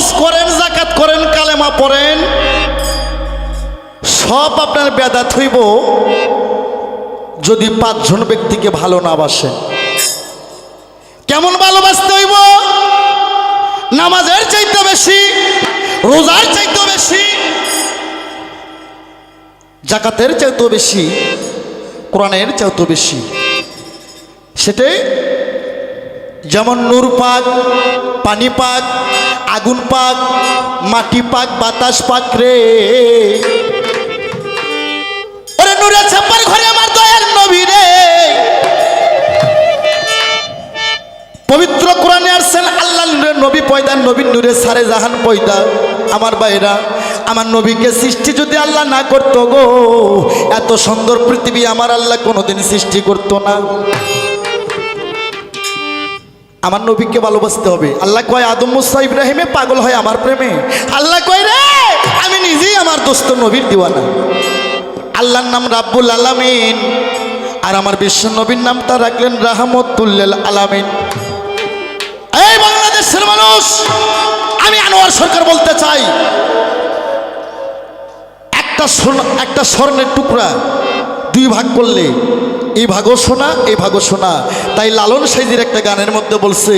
হজ করেন, যাকাত করেন, কালেমা পড়েন, সব আপনার বেদাত হইব যদি 5 জন ব্যক্তিকে ভালো না বাসেন। কেমন ভালোবাসতে হইব? নামাজের চাইতে বেশি, রোজার চাইতে বেশি, যাকাতের চাইতে বেশি, কোরআনের চাইতে বেশি। সেটাই যেমন নূর পাক, পানি পাক, আগুন পাক, মাটি পাক, বাতাস পাক রে। ওরে নূরে ছাপার ঘরে আমার দয়ার নবী রে। পবিত্র কোরআনে আসছেন আল্লাহ নূরের নবী পয়দা, নবীর নূরে সারে জাহান পয়দা। আমার ভাইরা, আমার নবীকে সৃষ্টি যদি আল্লাহ না করতো গো, এত সুন্দর পৃথিবী আমার আল্লাহ কোনোদিন সৃষ্টি করতো না। আমার নবীকে ভালোবাসতে হবে। আল্লাহ কয় আদম মুসা ইব্রাহিমে পাগল হয় আমার প্রেমে। আল্লাহ কয় রে আমি নিজেই আমার দোস্ত নবীর দিওয়ানা। আল্লাহর নাম রাব্বুল আলামিন, আর আমার বিশ্ব নবীর নামটা রাখলেন রাহমাতুল লিল আলামিন। এই বাংলাদেশের মানুষ, আমি আনোয়ার সরকার বলতে চাই, একটা স্বর্ণের টুকরা 2 ভাগ করলে এই ভাগও শোনা, এই ভাগও শোনা। তাই লালন সাইজির একটা গানের মধ্যে বলছে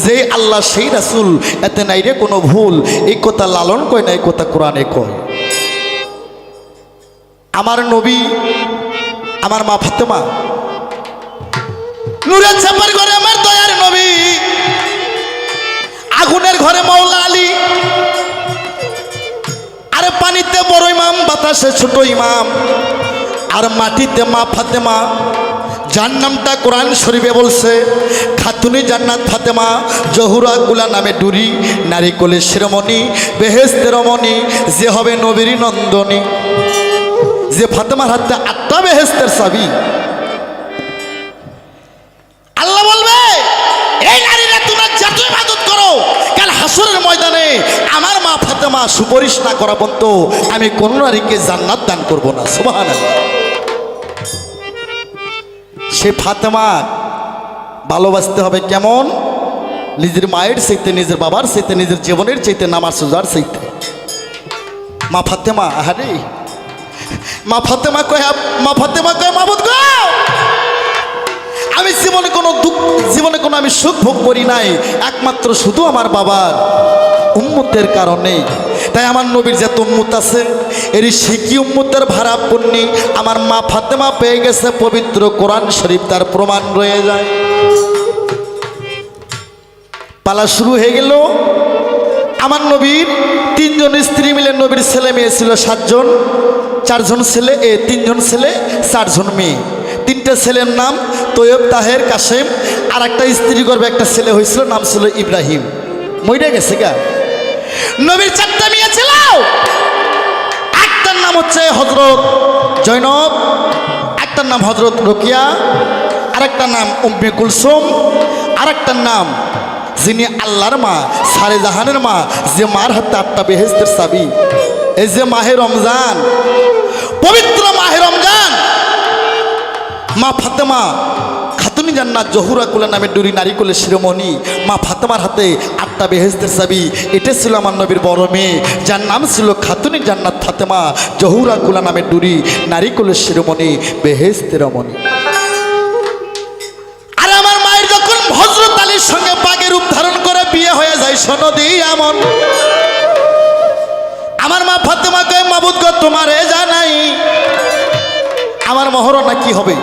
যে আল্লাহ সেই রাসূল, এতে নাই রে কোনো ভুল। এই কথা লালন কয় না, এই কথা কোরআনে কয়। আমার নবী, আমার মা ফাতেমা, নূরের ছাপার ঘরে আমার দয়ার নবী, আগুনের ঘরে মাওলা আলী, আরে পানিতে বড় ইমাম, বাতাসে ছোট ইমাম, আর মাটিতে মা ফাতেমা। যার নামটা কোরআন শরীফে বলছে খাতুনি জান্নাত ফাতেমা, জহুরা গুলা নামে ডুরি, নারী কোলে শিরোমণি, বেহেশতের রমণী, যে হবে নবীর নন্দনী। যে ফাতেমার হাতে 8টা বেহেশতের চাবি। আল্লাহ বলবে এই নারীরা তোমরা যত ইবাদত করো, কাল হাসরের ময়দানে আমার মা ফাতেমা সুপারিশ না করা পর্যন্ত আমি কোন নারীকে জান্নাত দান করব না। সুবহানাল্লাহ। সে ফাতেমা ভালোবাসতে হবে কেমন? নিজের মায়ের চাইতে, নিজের বাবার চাইতে, নিজের জীবনের চাইতে, নামাজ রোজার চাইতে। মা ফাতেমা, আরে মা ফাতেমা কয়, মাবুদ গো, আমি জীবনে কোনো দুঃখ, জীবনে কোনো আমি সুখ ভোগ করি নাই একমাত্র শুধু আমার বাবার উম্মতের কারণে। তাই আমার নবীর যত উম্মত আছে, এর শিকি উম্মতের ভাড়া পূর্ণি আমার মা ফাতেমা পেয়ে গেছে। পবিত্র কোরআন শরীফ তার প্রমাণ রয়ে যায়। পালা শুরু হয়ে গেল। আমার নবীর 3 জন স্ত্রী মিলে, নবীর ছেলে মেয়ে ছিল 7 জন, 4 জন ছেলে, 3 জন ছেলে, 4 জন মেয়ে। 3টে ছেলের নাম তৈয়ব, তাহের, কাসেম। আর একটা স্ত্রী গর্ভে একটা ছেলে হয়েছিল, নাম ছিল ইব্রাহিম। মইরা গেছে গা। নবীর 4টা মেয়ে ছিল। একটার নাম হচ্ছে হযরত জয়নব, একটার নাম হযরত রোকিয়া, আরেকটার নাম উম্মে কুলসুম, আরেকটার নাম যিনি আল্লাহর মা, সারে জাহানের মা, যে মার হাতে 8টা বেহেশতের চাবি। এই যে মাহে রমজান, পবিত্র মাহে রমজান, মা ফাতেমা খাতুনি জান্নাত, জহুরা কুলা নামে ডুরি, নারী কোলে শিরোমণি, মা ফাতেমার হাতে 8টা বেহেশতের চাবি। এটা ছিল আমার নবীর বড় মেয়ে, যার নাম ছিল খাতুনি জান্নাত ফাতেমা, জহুরা কুলা নামে ডুরি, নারী কোলে শিরোমণি, বেহেশতের রমণী। আর আমার মায়ের যখন হযরত আলীর সঙ্গে বাঘের রূপ ধারণ করে বিয়ে হয়ে যায় সনদী আমন, আমার মা ফাতেমা কয় মাবুদ গো তোমারে জানাই আমার মহরণা কি হবে।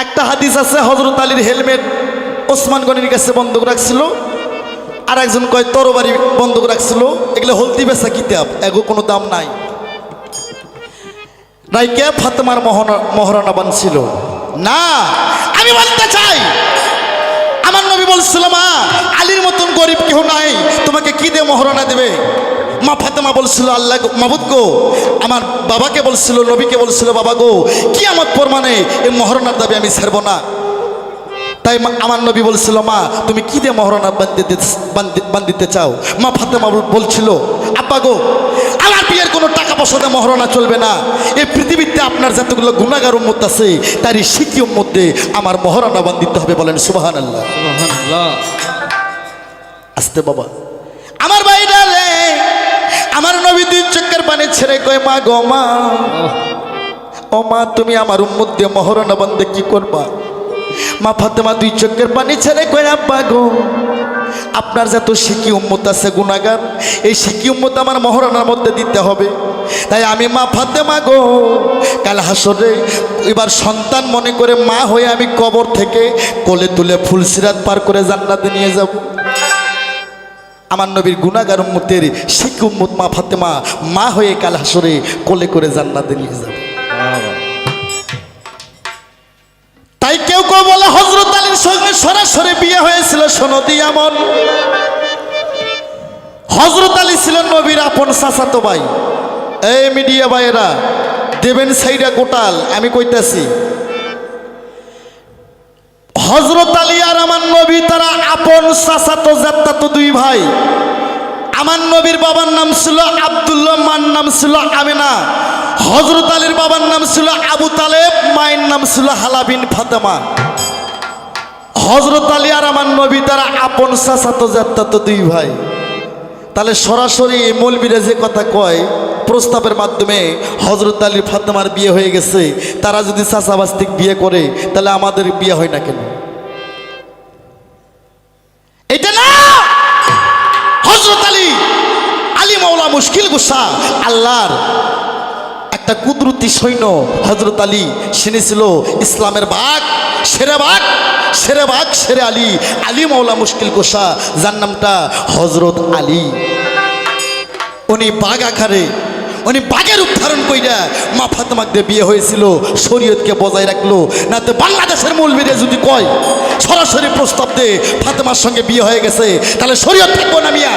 একটা হাদিস আছে হযরত আলীর হেলমেট ওসমান গনির কাছে বন্ধক রাখছিল, আর একজন কয় তরবারি বন্ধক রাখছিল। এগুলো হলদি বেচা কিতাব, এগো কোনো দাম নাই। রাইকে ফাতেমার মহরণা বানছিল না। আমি বলতে চাই আমার নবী বলছিল মা আলীর মতন গরিব কেউ নাই, তোমাকে কি দিয়ে মহরণা দেবে? মা ফাতেমা বলছিল আল্লাহ মাবুদ গো, আমার বাবাকে বলছিল, নবীকে বলছিল বাবা গো কিয়ামত প্রমাণে এই মহরণার দাবি আমি ছাড়ব না। তাই আমার নবী বলছিল মা তুমি কি দিয়ে মহরণা বান্ধিতে চাও? মা ফাতেমা বলছিল আব্বা গো আমার বিয়ের কোনো টাকা পয়সাতে মহরণা চলবে না। এই পৃথিবীতে আপনার যতগুলো গুনাহগার উম্মত আছে তারই শিকি উম্মতে আমার মহরণা বান্ধিতে হবে। বলেন সুবহানাল্লাহ। সুবহানাল্লাহ। আস্তে বাবা, আমার ভাইরা রে, আমার নবী দুই চোখের পানি ছেড়ে কয় মা গো মা, ও মা তুমি আমার উম্মত দিয়ে মহরণা বন্ধে কি করবা? মা ফাতেমা দুই চোখের পানি ছেড়ে কয় আব্বা গো, আপনার যত শিকি উম্মত আছে গুনাহগার, এই শিকি উম্মত আমার মহরণার মধ্যে দিতে হবে। তাই আমি মা ফাতেমা গো কাল হাসরে এবার সন্তান মনে করে মা হয়ে আমি কবর থেকে কোলে তুলে ফুলসিরাত পার করে জান্নাতে নিয়ে যাব। আমার নবীর গুনাহগার উম্মতের শিকি উম্মত মা ফাতেমা মা হয়ে কাল হাসরে কোলে করে জান্নাতে নিয়ে যাব। তাই কেউ কেউ বলে হযরত আলীর সঙ্গে সরাসরি বিয়ে হয়েছিল সনদি আমল। হযরত আলী ছিলেন নবীর আপন চাচাতো ভাই। এই মিডিয়া ভাইয়েরা দেবেন সাইডা গোটাল, আমি কইতাছি হযরত আলী আর আমার নবী তারা আপন চাচাতো জাত্তাতো দুই ভাই। আমার নবীর বাবার নাম ছিল আব্দুল্লাহ, মার নাম ছিল আমিনা। হযরত আলীর বাবার নাম ছিল আবু তালেব, মায়ের নাম ছিল হালা বিন ফাতেমা। হযরত আলী আর আমার নবী তারা আপন চাচাতো জাত্তাতো দুই ভাই। তাহলে সরাসরি এই মৌলবীরা যে কথা কয় প্রস্তাবের মাধ্যমে হযরত আলী ফাতেমার বিয়ে হয়ে গেছে, তারা যদি চাচাবাস্তিক বিয়ে করে তাহলে আমাদের বিয়ে হয় না কেন? এটা না, হযরত আলী আলী মাওলা মুশকিল গুসা আল্লাহর একটা কুদরতি সৈন্য। হযরত আলী সে ছিল ইসলামের বাঘ, শেরে বাঘ, শেরে বাঘ, শেরে আলী, আলী মাওলা মুশকিল গোসা, যার নামটা হযরত আলী। উনি বাঘ আকারে, উনি বাঘের রূপ ধারণ কইরা মা ফাতেমাকে দিয়ে বিয়ে হয়েছিল, শরীয়তকে বজায় রাখলো। না তো বাংলাদেশের মৌলবীরা যদি কয় সরাসরি প্রস্তাব দে ফাতেমার সঙ্গে বিয়ে হয়ে গেছে, তাহলে শরীয়ত থাকবো না মিয়া,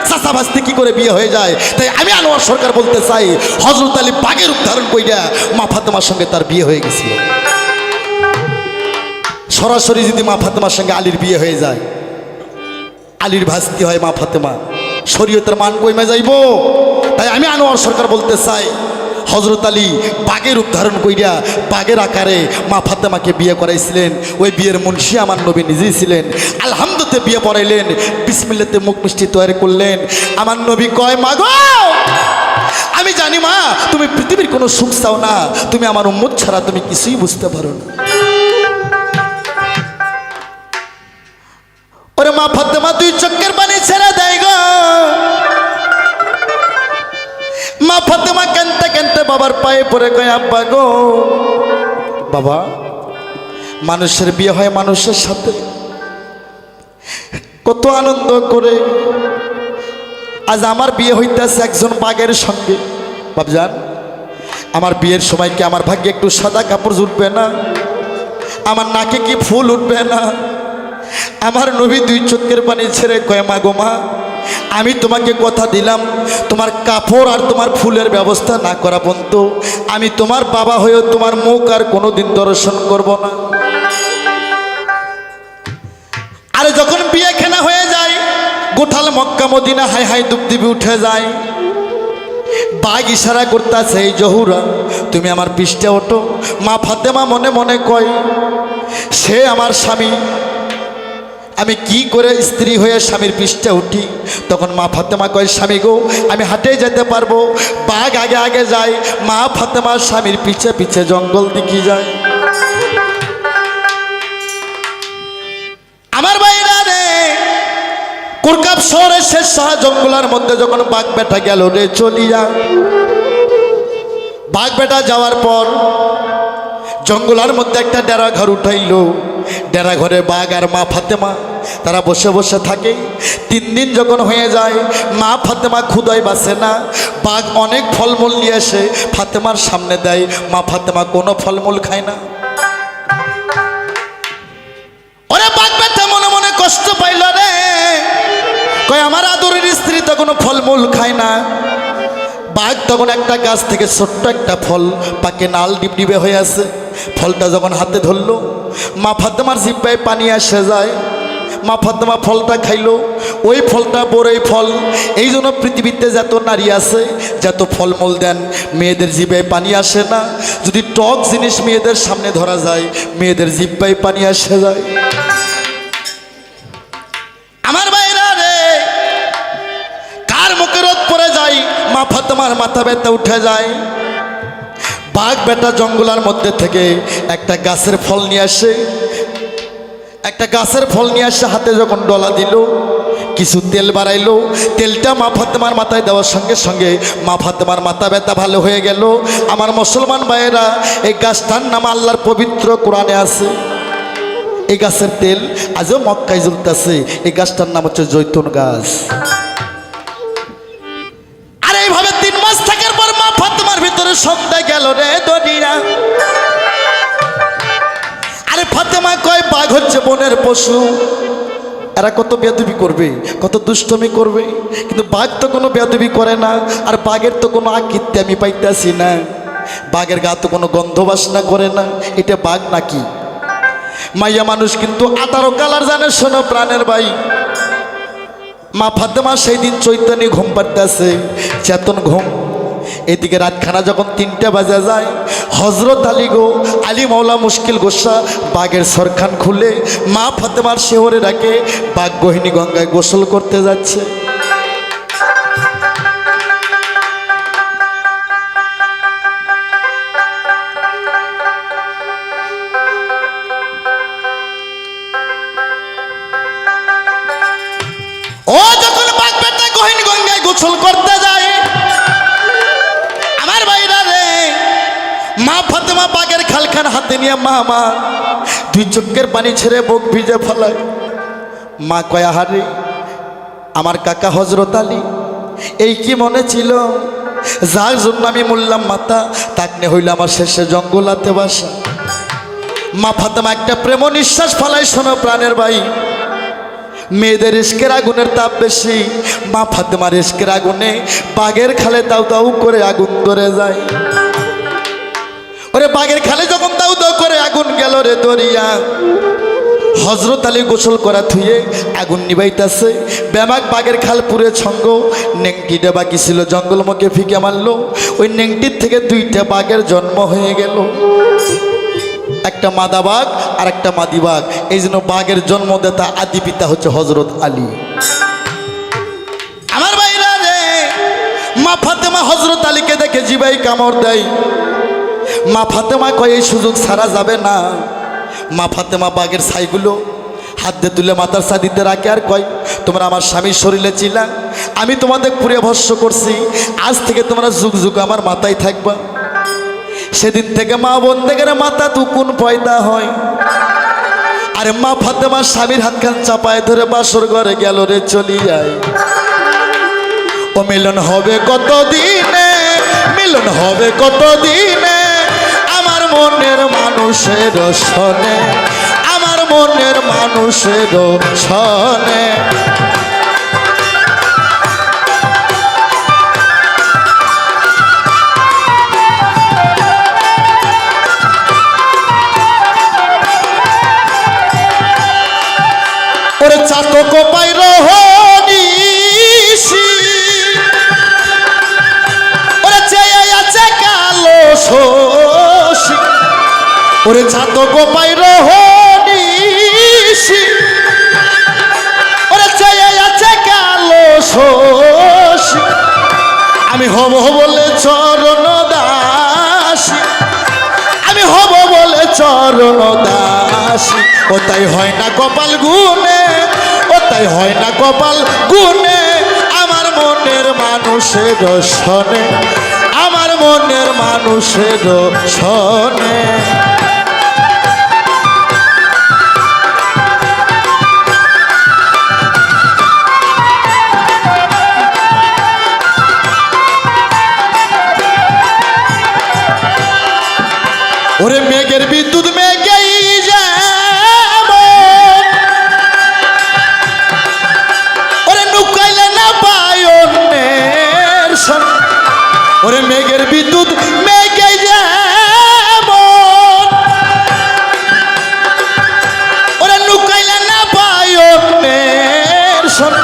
চাচা ভাস্তি কি করে বিয়ে হয়ে যায়? তাই আমি আনোয়ার সরকার বলতে চাই হযরত আলী বাঘের রূপ ধারণ কইরা মা ফাতেমার সঙ্গে তার বিয়ে হয়ে গেছিল। সরাসরি যদি মা ফাতেমার সঙ্গে আলীর বিয়ে হয়ে যায়, আলীর ভাস্তি হয় মা ফাতেমা, শরীয়তের মান কইমা যাইব। তাই আমি আনোয়ার সরকার বলতে চাই হযরত আলী বাঘের রূপ ধারণ কইরা বাঘের আকারে মা ফাতেমাকে বিয়ে করাইছিলেন। ওই বিয়ের মুন্সি আমার নবী নিজেই ছিলেন। আলহামদুলিল্লাহ বিয়ে পড়াইলেন, বিসমিল্লাতে মুখ মিষ্টি তৈরি করলেন। আমার নবী কয় মা গো, আমি জানি মা তুমি পৃথিবীর কোনো সুখ চাও না, তুমি আমার উম্মত ছাড়া তুমি কিছুই বুঝতে পারো না। ওরে মা ফাতেমা দুই চোখের পানি ছেড়ে দেয় গো। মা ফাতেমা কানতে কানতে বাবার পায়ে পড়ে কয় আব্বা গো, বাবা মানুষের বিয়ে হয় মানুষের সাথে, কত আনন্দ করে। আজ আমার বিয়ে হইতেছে একজন বাঘের সঙ্গে। বাবজান আমার বিয়ের সময় কি আমার ভাগ্যে একটু সাদা কাপড় উঠবে না? আমার নাকে কি ফুল উঠবে না? আমার নবী দুই চোখের পানি ছেড়ে কয় মা গো মা, আমি তোমাকে কথা দিলাম তোমার কাপড় আর তোমার ফুলের ব্যবস্থা না করা পর্যন্ত আমি তোমার বাবা হয়েও তোমার মুখ আর কোনোদিন দর্শন করব না। আর যখন বিয়েখানা হয়ে যায়, গোঠাল মক্কা মদিনা হাই হাই দুবদিবি উঠে যায়। বাঘ ইশারা করতেছে এই জহুরা তুমি আমার পৃষ্ঠে ওঠো। মা ফাতেমা মনে মনে কয় সে আমার স্বামী, আমি কি করে স্ত্রী হয়ে স্বামীর পৃষ্ঠে উঠি? তখন মা ফাতেমা কয় স্বামী গো আমি হাঁটে যেতে পারবো। বাঘ আগে আগে যায়, মা ফাতেমা স্বামীর পিছে পিছে জঙ্গল দিকে যায়। আমার ভাইরা রে, কুরকাব শহরের শেষ শাহ জঙ্গলের মধ্যে যখন বাঘ বেটা গেল রে চলিয়া, বাঘ বেটা যাওয়ার পর জঙ্গলের মধ্যে একটা ডেরা ঘর উঠাইল। ডেরা ঘরে বাঘ আর মা ফাতেমা তারা বসে বসে থাকে। 3 দিন যখন হয়ে যায়, মা ফাতেমা ক্ষুধায় বাঁচে না। বাঘ অনেক ফলমূল নিয়ে এসে ফাতেমার সামনে দেয়, মা ফাতেমা কোনো ফলমূল খায় না। ওরে বাঘ বেটা মনে মনে কষ্ট পাইল রে, কয় আমার আদরের স্ত্রী তো কোনো ফলমূল খায় না। বাঘ তখন একটা গাছ থেকে ছোট্ট একটা ফল পাকে নাল ডিবডিবে হয়ে আছে। ফলটা যখন হাতে ধরলো, মা ফাতেমার জিহ্বায় পানি এসে যায়। মা ফাতেমা ফলটা খাইলো। ওই ফলটা বড়ই ফল। এই জন্য পৃথিবীতে যত নারী আছে, যত ফলমূল দেন, মেয়েদের জিহ্বায় পানি আসে না। যদি টক জিনিস মেয়েদের সামনে ধরা যায়, মেয়েদের জিহ্বায় পানি এসে যায়। আমার ভাইরা রে, ফাতেমার মাথা ব্যথা উঠে যায়। বাঘ বেটা জঙ্গলের মধ্যে থেকে একটা গাছের ফল নিয়ে আসে, একটা গাছের ফল নিয়ে আসে, হাতে যখন ডলা দিল, কিছু তেল বাড়াইলো, তেলটা মা ফাতেমার মাথায় দেওয়ার সঙ্গে সঙ্গে মা ফাতেমার মাথা ব্যথা ভালো হয়ে গেল। আমার মুসলমান ভাইয়েরা, এই গাছটার নাম আল্লাহর পবিত্র কোরআনে আছে। এই গাছের তেল আজও মক্কায় জ্বলতেছে। এই গাছটার নাম হচ্ছে জৈতুন গাছ। আর এইভাবে 3 মাস থাকার পর মা ফাতেমার ভিতরে সন্ধ্যা গেল রে দনিয়া। আরে ফাতেমা কয় বাঘ হচ্ছে বনের পশু, এরা কত বেয়াদবি করবে, কত দুষ্টমি করবে, কিন্তু বাঘ তো কোনো বেয়াদবি করে না। আর বাঘের তো কোনো আকৃতি আমি পাইতেছি না, বাঘের গা তো কোনো গন্ধ বাসনা করে না, এটা বাঘ নাকি? মাইয়া মানুষ কিন্তু 18 কালার জানে। শোনো প্রাণের ভাই, মা ফাতেমা সেই দিন চৈতন্য ঘুম পাড়তেছে, চেতন ঘুম। এদিকে রাতখানা যখন 3টা বাজে যায়, হজরত আলী গো, আলী মাওলা মুশকিল গোসা বাঘের সরখান খুলে মা ফাতেমার শেহরে রাখে বাঘ গহিনী গঙ্গায় গোসল করতে যাচ্ছে। ও যখন বাঘ বেটা গহিনী গঙ্গায় গোসল করতে যায়, আমার ভাইরা রে, মা ফাতেমা বাঘের খালখান হাতে নিয়ে মা 2 চোখের পানি ছেড়ে বুক ভিজে ফেলায়। মা কয়, আহারে আমার কাকা হজরত আলী, এই কি মনে ছিল, যার জন্য আমি মরলাম মাতা, তাকনে হইল আমার শেষে জঙ্গলাতে বাসা। মা ফাতেমা একটা প্রেম নিঃশ্বাস ফেলায়। শোনো প্রাণের ভাই, মেয়েদের ইশকের আগুনের তাপ বেশি। মা ফাতেমার ইশকের আগুনে বাঘের খালে দাউ দাউ করে আগুন ধরে যায়। ওরে বাঘের খালে যখন দাউ দাউ করে আগুন গেল রে দরিয়া, হজরত আলী গোসল করা থুয়ে আগুন নিবাইতেছে। ব্যামাক বাঘের খাল পুরে ছঙ্গ, নেংটিটা বাকি ছিল জঙ্গলমুখে ফিকে মারলো। ওই নেংটির থেকে 2টা বাঘের জন্ম হয়ে গেল, একটা মাদা বাঘ আর একটা মাদি বাঘ। এই জন্য বাঘের জন্মদাতা আদি পিতা হচ্ছে হজরত আলী। আমার ভাইরা রে, মা ফাতেমা হজরত আলীকে দেখে জিবাই কামড় দেয়। মা ফাতেমা কয়, এই সুযোগ ছাড়া যাবে না। মা ফাতেমা বাঘের ছাইগুলো হাত দিয়ে তুলে মাথার সাদিতে রাখে আর কয়, তোমরা আমার স্বামীর শরীরে ছিলা, আমি তোমাদের পুরে ভস্য করছি, আজ থেকে তোমরা যুগ যুগ আমার মাথায় থাকবা। সেদিন থেকে মা বন্দেগের মাথা দুকুন পয়দা হয়। আরে মা ফাতেমা স্বামীর হাতখান চাপায় ধরে বাসর ঘরে গেল রে চলি যায়। ও মিলন হবে কত দিনে, মিলন হবে কত দিনে, আমার মনের মানুষের সনে, আমার মনের মানুষের সনে। ওরে চাতক পাইর হনিসি, ওরে চেয়ে আছে কালো শশী, ওরে চাতক পাইর হনিসি, ওরে চেয়ে আছে কালো শশী, আমি হব বলে চরণ দাসী, আমি হব বলে চরণ দাসী। ও তাই হয় না কপাল গুনে, ও তাই হয় না কপাল গুনে, আমার মনের মানুষের সনে, আমার মনের মানুষের সনে। ওরে মেঘের বিদ্যুৎ মেঘেই যেমন, ওরে নুকাইলে না পায় অন্যের সন। ওরে মেঘের বিদ্যুৎ মেঘেই যেমন, ওরে নুকাইলে না পায় অন্যের সন।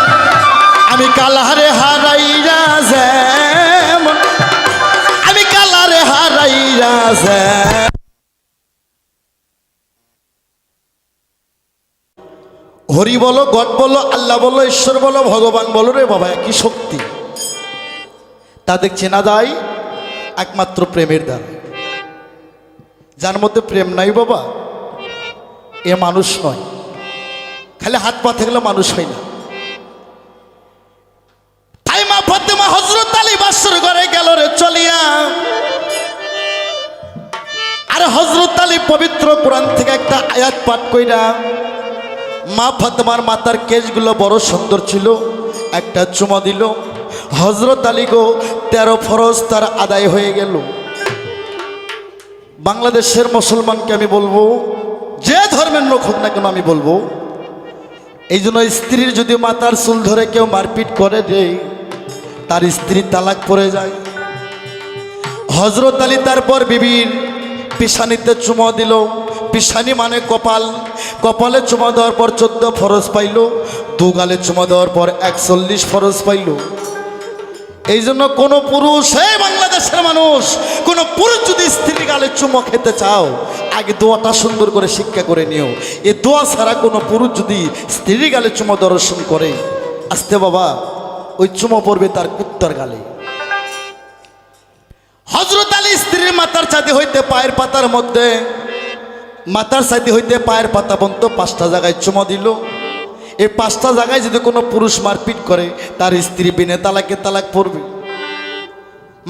আমি কালারে হারাইয়া যেমন, আমি কালারে হারাইয়া যেমন। হরি বলো, গড বলো, আল্লাহ বলো, ঈশ্বর বলো, ভগবান বলো রে বাবা, একই শক্তি। তাদের চেনা যায় একমাত্র প্রেমের দ্বারা। যার মধ্যে প্রেম নাই বাবা, এ মানুষ নয়। খালি হাত পা থাকলে মানুষ হয় না। তাই মা ফাতেমা হযরত আলী বাসর ঘরে গেল রে চলিয়া। আর হযরত আলী পবিত্র কোরআন থেকে একটা আয়াত পাঠ কইরা, মা ফাতেমার মাথার কেশগুলো বড় সুন্দর ছিল, একটা চুমা দিল। হযরত আলী গো 13 ফরজ তার আদায় হয়ে গেল। বাংলাদেশের মুসলমানকে আমি বলবো, যে ধর্মের লোক হোক না কেন আমি বলবো, এই জন্য স্ত্রীর যদি মাথার চুল ধরে কেউ মারপিট করে দেয়, তার স্ত্রী তালাক পড়ে যায়। হযরত আলী তারপর বিবির পিছানিতে চুমা দিল। পিছানি মানে কপাল, কপালে চুমা দেওয়ার পর 14 ফরজ পাইল। দুগালে চুমা দেওয়ার পর 41 ফরজ পাইল। এই জন্য কোনো পুরুষ, এই বাংলাদেশের মানুষ, কোনো পুরুষ যদি স্ত্রীর গালে চুমো খেতে চাও, আগে দোয়াটা সুন্দর করে শিক্ষা করে নিও। এই দোয়া ছাড়া কোনো পুরুষ যদি স্ত্রীর গালে চুমো দর্শন করে, আস্তে বাবা ওই চুমো পড়বে তার কুত্তার গালে। হযরত আলী স্ত্রীর মাথার চাঁদি হইতে পায়ের পাতার মধ্যে, মাথার চাঁদি হইতে পায়ের পাতা পর্যন্ত 5টা জায়গায় চুমো দিল। এই 5টা জায়গায় যদি কোনো পুরুষ মারপিট করে, তার স্ত্রী বিনে তালাকে তালাক পড়বে।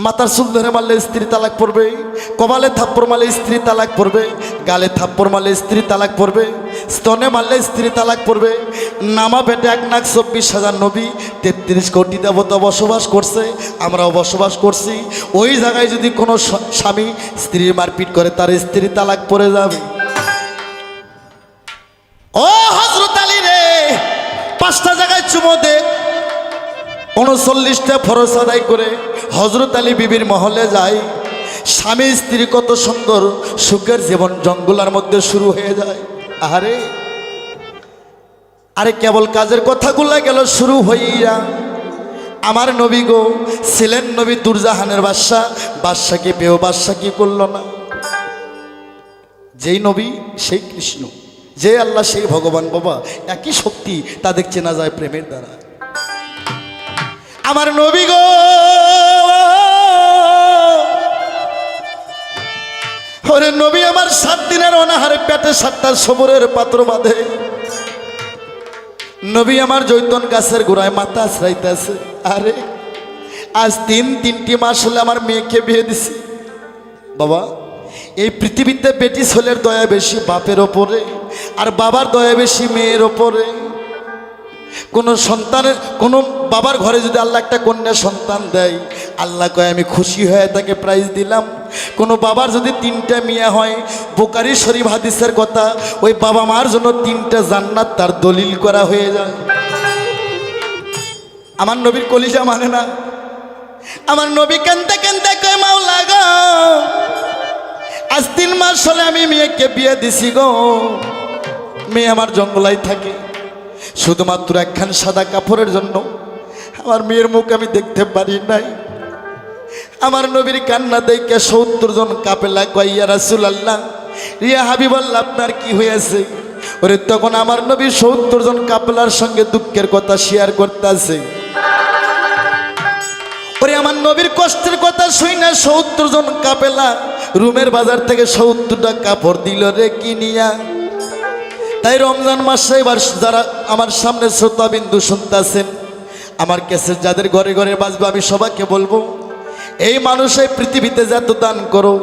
মাথার চুল ধরে মারলে স্ত্রী তালাক পড়বে, কপালে থাপ্পড় মারলে স্ত্রী তালাক পড়বে, গালে থাপ্পড় মারলে স্ত্রী তালাক পড়বে, স্তনে মারলে স্ত্রী তালাক পড়বে। নামা পেটে 1,24,000 নবী, 33 কোটি দেবতা বসবাস করছে, আমরাও বসবাস করছি। ওই জায়গায় যদি কোনো স্বামী স্ত্রীর মারপিট করে, তার স্ত্রী তালাক পড়ে যাবে। ও হযরত আলী রে, 5টা জায়গায় চুমো দে, 39টা ফরজ আদায় করে হযরত আলী বিবির মহলে যায়। স্বামী স্ত্রী কত সুন্দর সুখের জীবন জঙ্গলের মধ্যে শুরু হয়ে যায়। আরে আরে কেবল কাজের কথাগুলা গেল শুরু হইয়া। আমার নবী গো ছিলেন নবী দুরজাহানের বাদশা, বাদশাকে পেয়েও বাদশা কি করল না? যেই নবী সেই কৃষ্ণ, যে আল্লাহ সেই ভগবান বাবা, একই শক্তি, তাদের চেনা যায় প্রেমের দ্বারা। আমার নবী গো ওরে নবী আমার 7 দিনের অনাহারে পেটে 7টা সবরের পাত্র বাঁধে। নবী আমার জৈতন গাছের গোড়ায় মাথা আশ্রাইতেছে। আরে আজ 3টি মাস হলে আমার মেয়েকে বিয়ে দিছি। বাবা এই পৃথিবীতে বেটি ছেলের দয়া বেশি বাপের ওপরে, আর বাবার দয়া বেশি মেয়ের ওপরে। কোনো সন্তানের, কোনো বাবার ঘরে যদি আল্লাহ একটা কন্যা সন্তান দেয়, আল্লাহ কয় আমি খুশি হয়ে তাকে প্রাইজ দিলাম। কোনো বাবার যদি 3টা মেয়ে হয়, বুখারী শরীফ হাদিসের কথা, ওই বাবা মার জন্য 3টা জান্নাত তার দলিল করা হয়ে যায়। আমার নবীর কলিজা মানে না। আমার নবী কান্দতে কান্দতে কয় মাওলা গো, আজ 3 মাস হলে আমি মেয়েকে বিয়ে দিছি গো। মেয়ে আমার জঙ্গলায় থাকে, শুধুমাত্র একখান সাদা কাপড়ের জন্য আমার মেয়ের মুখ আমি দেখতে পারি নাই। আমার নবীর কান্না দেখে 70 জন কাফেলা কয় ইয়া রাসূলুল্লাহ, ইয়া হাবিবাল্লাহ, আপনার কি হয়েছে? ওরে তখন আমার নবী 70 জন কাফেলার সঙ্গে দুঃখের কথা শেয়ার করতেছে। ওরে আমার নবীর কষ্টের কথা শুনে 70 জন কাফেলা রুমের বাজার থেকে 70টা কাপড় দিল রে কিনিয়া। তাই রমজান মাসে এবার যারা আমার সামনে শ্রোতাবিন্দু শুনতেছেন, আমার কাছে যাদের ঘরে ঘরে বাজবে, আমি সবাইকে বলবো, এই মানুষ এই পৃথিবীতে যত দান করো,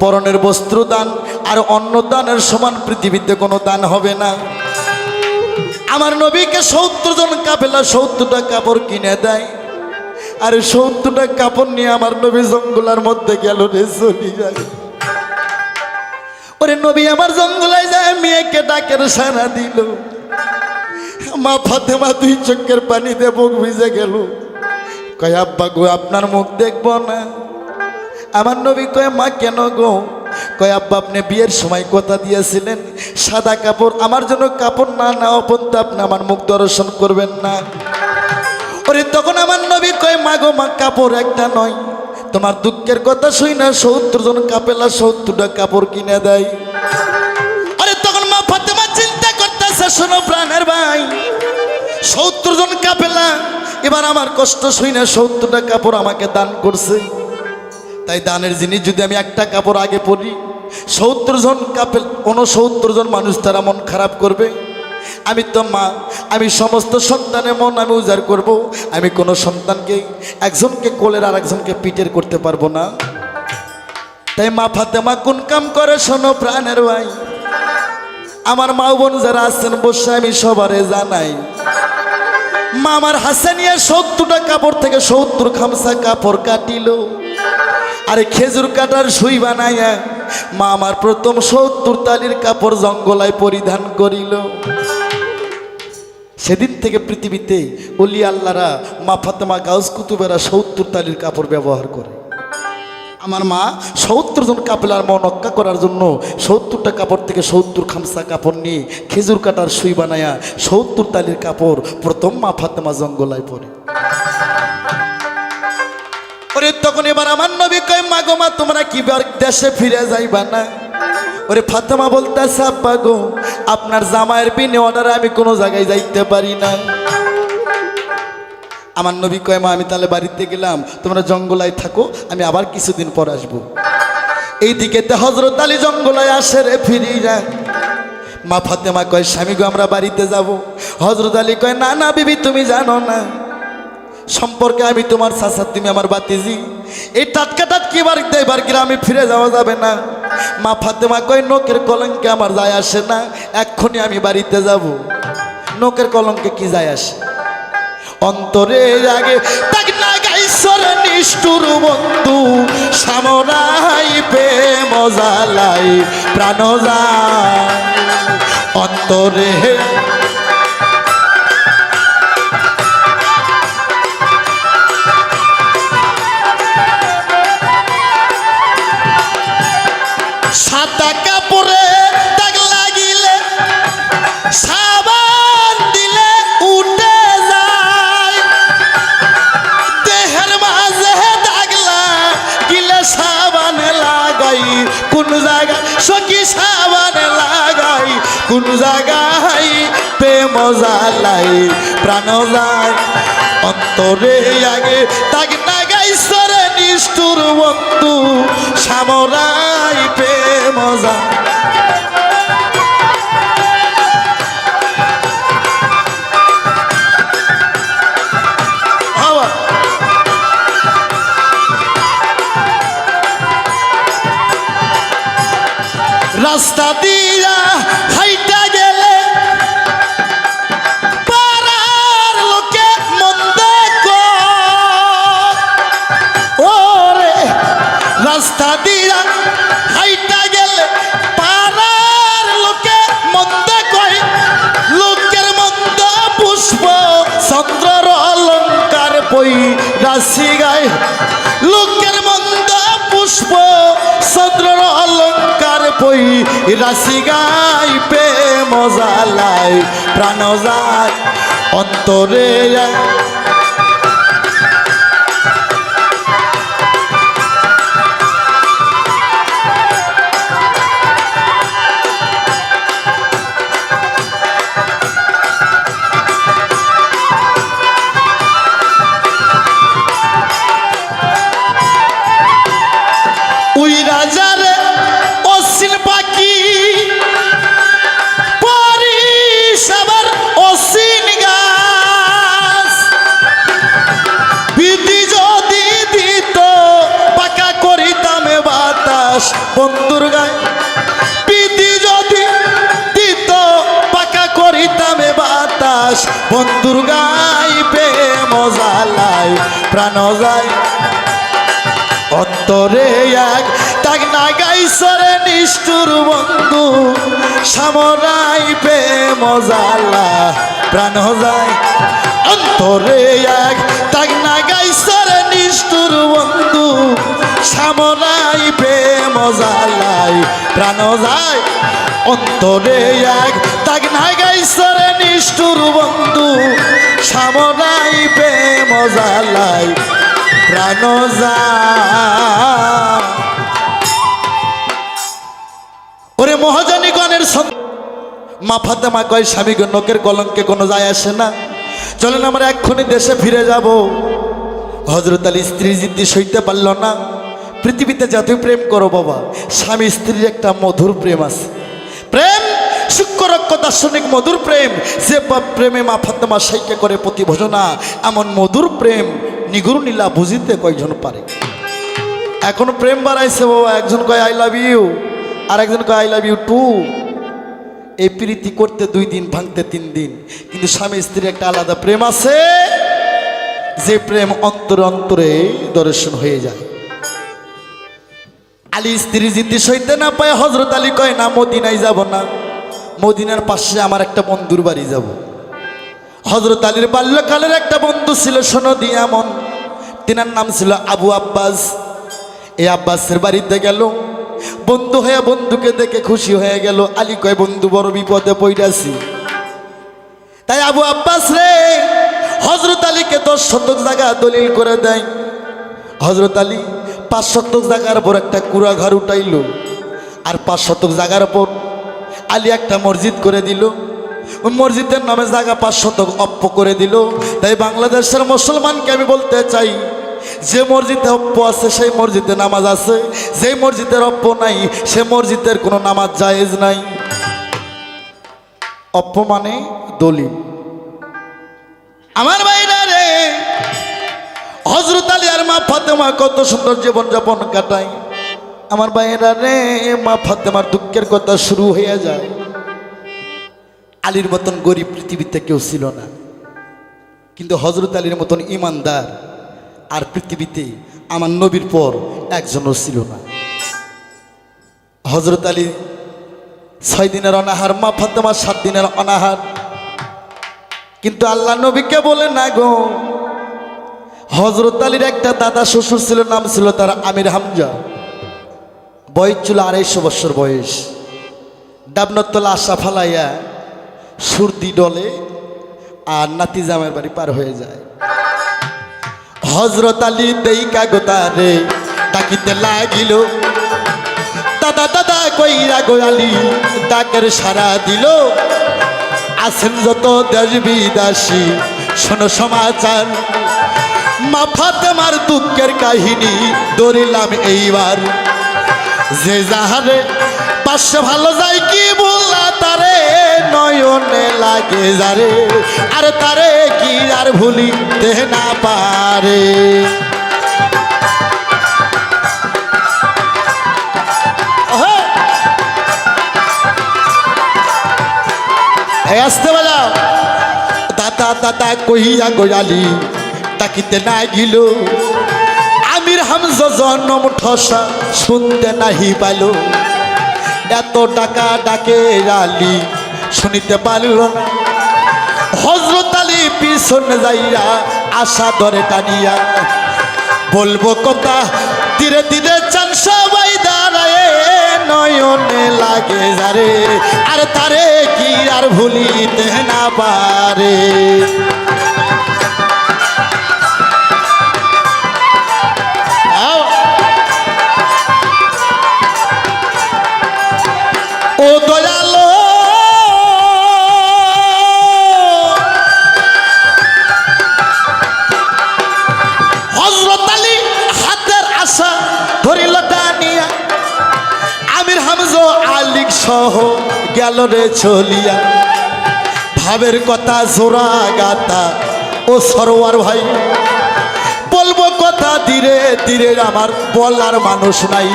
পরনের বস্ত্র দান আর অন্ন দানের সমান পৃথিবীতে কোনো দান হবে না। আমার নবীকে 70 জন কাফেলা 70টা কাপড় কিনে দেয়, আর 70টা কাপড় নিয়ে আমার নবী জঙ্গলের মধ্যে গেল রে, চলে যায়। ওরে নবী আমার জঙ্গলায় যায়, মেয়েকে ডাকের সাড়া দিল। মা ফাতেমা 2 চোখের পানিতে বুক ভিজে গেল। কয় আব্বা গো আপনার মুখ দেখবো না। আমার নবী কয় মা কেন গো? কয় আব্বা আপনি বিয়ের সময় কথা দিয়েছিলেন সাদা কাপড়, আমার জন্য কাপড় না নেওয়া পর্যন্ত আপনি আমার মুখ দর্শন করবেন না। ওরে তখন আমার নবী কয় মা গো মা, কাপড় একটা নয়, তোমার দুঃখের কথা শুই না 70 জন কাফেলা 70টা কাপড় কিনে দেয়। আরে তখন মা ফাতেমা চিন্তা করতেছে, শোনো প্রাণের ভাই, 70 জন কাফেলা এবার আমার কষ্ট শুই না 70টা কাপড় আমাকে দান করছে। তাই দানের জিনিস যদি আমি একটা কাপড় আগে পরি, 70 জন কাপেল 69 জন মানুষ তারা মন খারাপ করবে। আমি তো মা, আমি সমস্ত সন্তানের মন আমি উজাড় করব। আমি কোনো সন্তানকে একজনকে কোলের আর একজনকে পিটের করতে পারবো না। তাই মা ফাতেমা কোন কাম করে শোনো প্রাণের ভাই, আমার মা বোন যারা আছেন বসে আমি সবারে জানাই, মা আমার হাসানিয়া 70টা কাপড় থেকে 70 খামসা কাপড় কাটিল, আরে খেজুর কাটার সুই বানাইয়া মা আমার প্রথম 70 তালির কাপড় জঙ্গলায় পরিধান করিল। সেদিন থেকে পৃথিবীতে ওলি আল্লাহরা মা ফাতেমা গাউস কুতুবেরা 70 তালির কাপড় ব্যবহার করে। আমার মা 70 জন কাপেলার মন রক্ষা করার জন্য 70টা কাপড় থেকে 70 খামসা কাপড় নিয়ে খেজুর কাটার সুই বানায়া 70 তালির কাপড় প্রথম মা ফাতেমা জঙ্গলায় পরে। ওরে তখন এবার আমার নবী কয়, মা গো মা তোমরা কি দেশে ফিরে যাইবা না? ওরে ফাতেমা বলতেছে, আব্বা গো আপনার জামাইয়ের বিনে অর্ডারে আমি কোনো জায়গায় যাইতে পারি না। আমার নবী কয়, মা আমি তাহলে বাড়িতে গেলাম, তোমরা জঙ্গলায় থাকো, আমি আবার কিছুদিন পর আসবো। এইদিকে হযরত আলী জঙ্গলায় আসে রে ফিরিয়া। মা ফাতেমা কয়, স্বামী গো আমরা বাড়িতে যাব। হযরত আলী কয়, না না বিবি তুমি জানো না সম্পর্কে আমি তোমার চাচা, তুমি আমার বাতিজি, এই টাটকা টাটকি এবার গ্রামে ফিরে যাওয়া যাবে না। মা ফাতেমা কয়, নোকের কলঙ্কে আমার যায় আসে না, এক্ষুনি আমি বাড়িতে যাব। নোকের কলঙ্কে কি যায় আসে? অন্তরে আগে তাক না গাইছর নিষ্ঠুর বন্ধু, সামরাই প্রেম জ্বালাই প্রাণ যায় অন্তরে। সাদা কাপড়ে দাগ লাগিলে সাবান দিলে উঠে যায়, দেহের মাঝে দাগ লাগিলে সাবান লাগাই কোন জায়গায় সখী, সাবান লাগাই কোন জায়গায় প্রেম জ্বালাই প্রাণ যায় অন্তরে আগে দাগ না গাইছর নিষ্ঠুর বন্ধু, সামরাই প্রেম জ্বালাই। রাস্তা দিয়া হাইটা গেলে পাড়ার লোকে মন্দ কয়, ওরে রাস্তা দিয়া হাইটা গেলে পাড়ার লোকে মন্দ কয়, লোকের মন্দ পুষ্প চন্দ্রর অলঙ্কার পই রাশি গায়, লোকের মন্দ পুষ্প চন্দ্রর অলঙ্কার পই রাশি গাই প্রেম জ্বালাই প্রাণ যায় অন্তরে। ওই রাজারে অসিল পাখি পরিষেবার অসিন গাছ, বিধি যদি দিত পাকা করিতাম বাতাস বন্ধুর গায়ে, বিধি যদি দিত পাকা করিতাম বাতাস বন্ধুর গায়ে প্রেম জ্বালাই প্রাণ যায় অন্তরে এক তাক না গাইছরে নিষ্ঠুর বন্ধু, সামরাই প্রেম জ্বালা প্রাণ যায় অন্তরে এক তাক না গাইছরে নিষ্ঠুর বন্ধু, সামরাই প্রেম জ্বালাই প্রাণ যায় অন্তরে এক তাক না গাইছরে নিষ্ঠুর বন্ধু, সামরাই প্রেম জ্বালাই প্রাণ যায়। ওরে মহাজনীগণের মা ফাতেমা কয়, স্বামী নোকের কলঙ্কে কোনো যায় আসে না, চলেন আমরা এক্ষুনি দেশে ফিরে যাব। হযরত আলী স্ত্রী জিদ্দি সইতে পারল না। পৃথিবীতে যতই প্রেম করো বাবা, স্বামী স্ত্রীর একটা মধুর প্রেম আছে। প্রেম সূক্ষ্মরক্ষ দার্শনিক মধুর প্রেম, যে প্রেমে মা ফাতেমা সাইকে করে প্রতি ভোজনা, এমন মধুর প্রেম নিগুর নীলা বুঝিতে কয়জন পারে। এখন প্রেম বাড়াইছে বাবা, একজন কয় আই লাভ ইউ, আর একজন কয় আই লাভ ইউ টু। এই প্রীতি করতে 2 দিন, ভাঙতে 3 দিন, কিন্তু স্বামী স্ত্রীর একটা আলাদা প্রেম আছে, যে প্রেম অন্তরে অন্তরে দর্শন হয়ে যায়। আলী স্ত্রী জিদ্দি সইতে না পায়, হযরত আলী কয় না মদিনায় যাব না, মদিনার পাশে আমার একটা বন্ধুর বাড়ি যাব। হযরত আলীর বাল্যকালের একটা বন্ধু ছিল সনদী এমন, তিনার নাম ছিল আবু আব্বাস। এই আব্বাসের বাড়িতে গেল, বন্ধু হয়ে বন্ধুকে দেখে খুশি হয়ে গেল। আলী কয় বন্ধু বড় বিপদে পড়াছি। তাই আবু আব্বাস রে হযরত আলীকে 10 শতক জায়গা দলিল করে দেয়। হযরত আলী 5 শতক জায়গার পর একটা কুড়া ঘর উঠাইল, আর 5 শতক জায়গার পর আলী একটা মসজিদ করে দিল। ওই মসজিদের নামে জায়গা 5 শতক অপ্প করে দিল। তাই বাংলাদেশের মুসলমানকে আমি বলতে চাই, যে মসজিদে অপ্প আছে সেই মসজিদে নামাজ আছে, যে মসজিদের অপ্প নাই সে মসজিদের কোনো নামাজ জায়েজ নাই। অপ্প মানে দলিল। আমার ভাইরা রে, হযরত আলী আর মা ফাতেমা কত সুন্দর জীবন যাপন কাটায়। আমার ভাইরা রে, মা ফাতেমার দুঃখের কথা শুরু হয়ে যায়। আলীর মতন গরিব পৃথিবীতে কেউ ছিল না, কিন্তু হযরত আলীর মতন ইমানদার আর পৃথিবীতে আমার নবীর পর একজনও ছিল না। হযরত আলী 6 দিনের অনাহার, মা ফাতেমা 7 দিনের অনাহার। কিন্তু আল্লাহ নবীকে বলে না গো, হযরত আলীর একটা দাদা শ্বশুর ছিল, নাম ছিল তার আমির হামজা। বয়স ছিল 250 বছর বয়স। ডাবনতলা আশা ফালাইয়া সুরদি ডলে আর নাতি জামের বাড়ি পার হয়ে যায়। হযরত আলী দেই কাগতারে ডাকিতে লাগিল, দাদা দাদা কইরা গো আলী, ডাকের সারা দিল। আছেন যত দেশ বিদেশি শোনো সমাচার, মা ফাতেমার দুঃখের কাহিনী ধরিলাম এইবার। যে যাহারে পাশে ভালো যায় কি বললা তারে, নয়নে লাগে যারে, আর তারে কি আর ভুলিতে না পারে। আসতে বলা দাদা দাদা কহিয়া গোয়ালি তাকিতে না গিল। আমির হামজা জন্ম ঠসা শুনতে নাহি পাইল, এত ডাকা ডাকে আলী শুনিতে পারল না। হযরত আলী পিছনে যাইয়া আশা ধরে টানিয়া, বলবো কথা ধীরে ধীরে চান সবাই দাঁড়ায়, নয়নে লাগে যারে, আর তারে কি আর ভুলিতে না পারে। ও দয়ালো হযরত আলী হাতের আশা ধরিল টানিয়া, আমির হামজা আলী সহ গেল রে চলিয়া। ভাবের কথা জোড়া গাতা ও সরোয়ার ভাই, বলবো কথা ধীরে ধীরে, আমার বলার মানুষ নাই।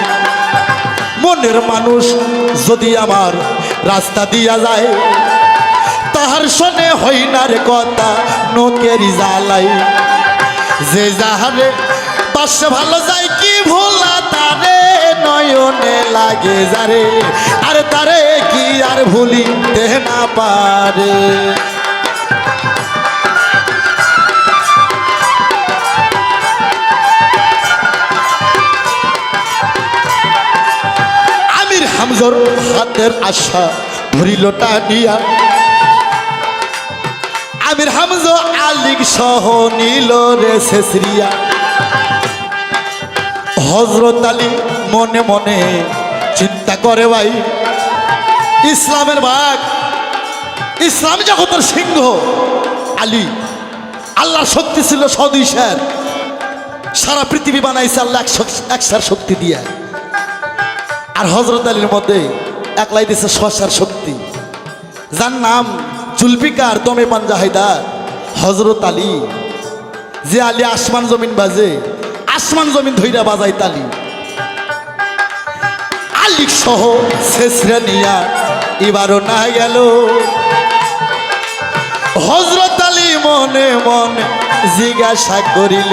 মনের মানুষ যদি আমার রাস্তা দিয়া যায়, তাহার শোনে হই না রে কথা নোকেরি জ্বালাই। যে যাহারে পাশে ভালো যায় কি ভোলা তারে, নয়নে লাগে যারে, আর তারে কি আর ভুলিতে না পারে। আমির হামজার হাতের আশা ধরিল টানিয়া, আমির হামজা আলী সহ নিল রে শেষরিয়া। হযরত আলী মনে মনে চিন্তা করে, ভাই ইসলামের বাঘ, ইসলাম জগতের সিংহ আলী আল্লাহর শক্তি ছিল 100-2 সের, সারা পৃথিবী বানাইছে আল্লাহ 1 সের শক্তি দিয়ে। আর হযরত আলীর মধ্যে একলাই দিছে 100 সের শক্তি, যার নাম জুলফিকার দমে পাঞ্জা হায়দার হযরত আলী। যে আলী আসমান জমিন বাজে, আসমান জমিন ধইরা বাজাই তালি। আলী সহ শেষরা নিয়া এবারও না গেল। হযরত আলী মনে মনে জিজ্ঞাসা করিল,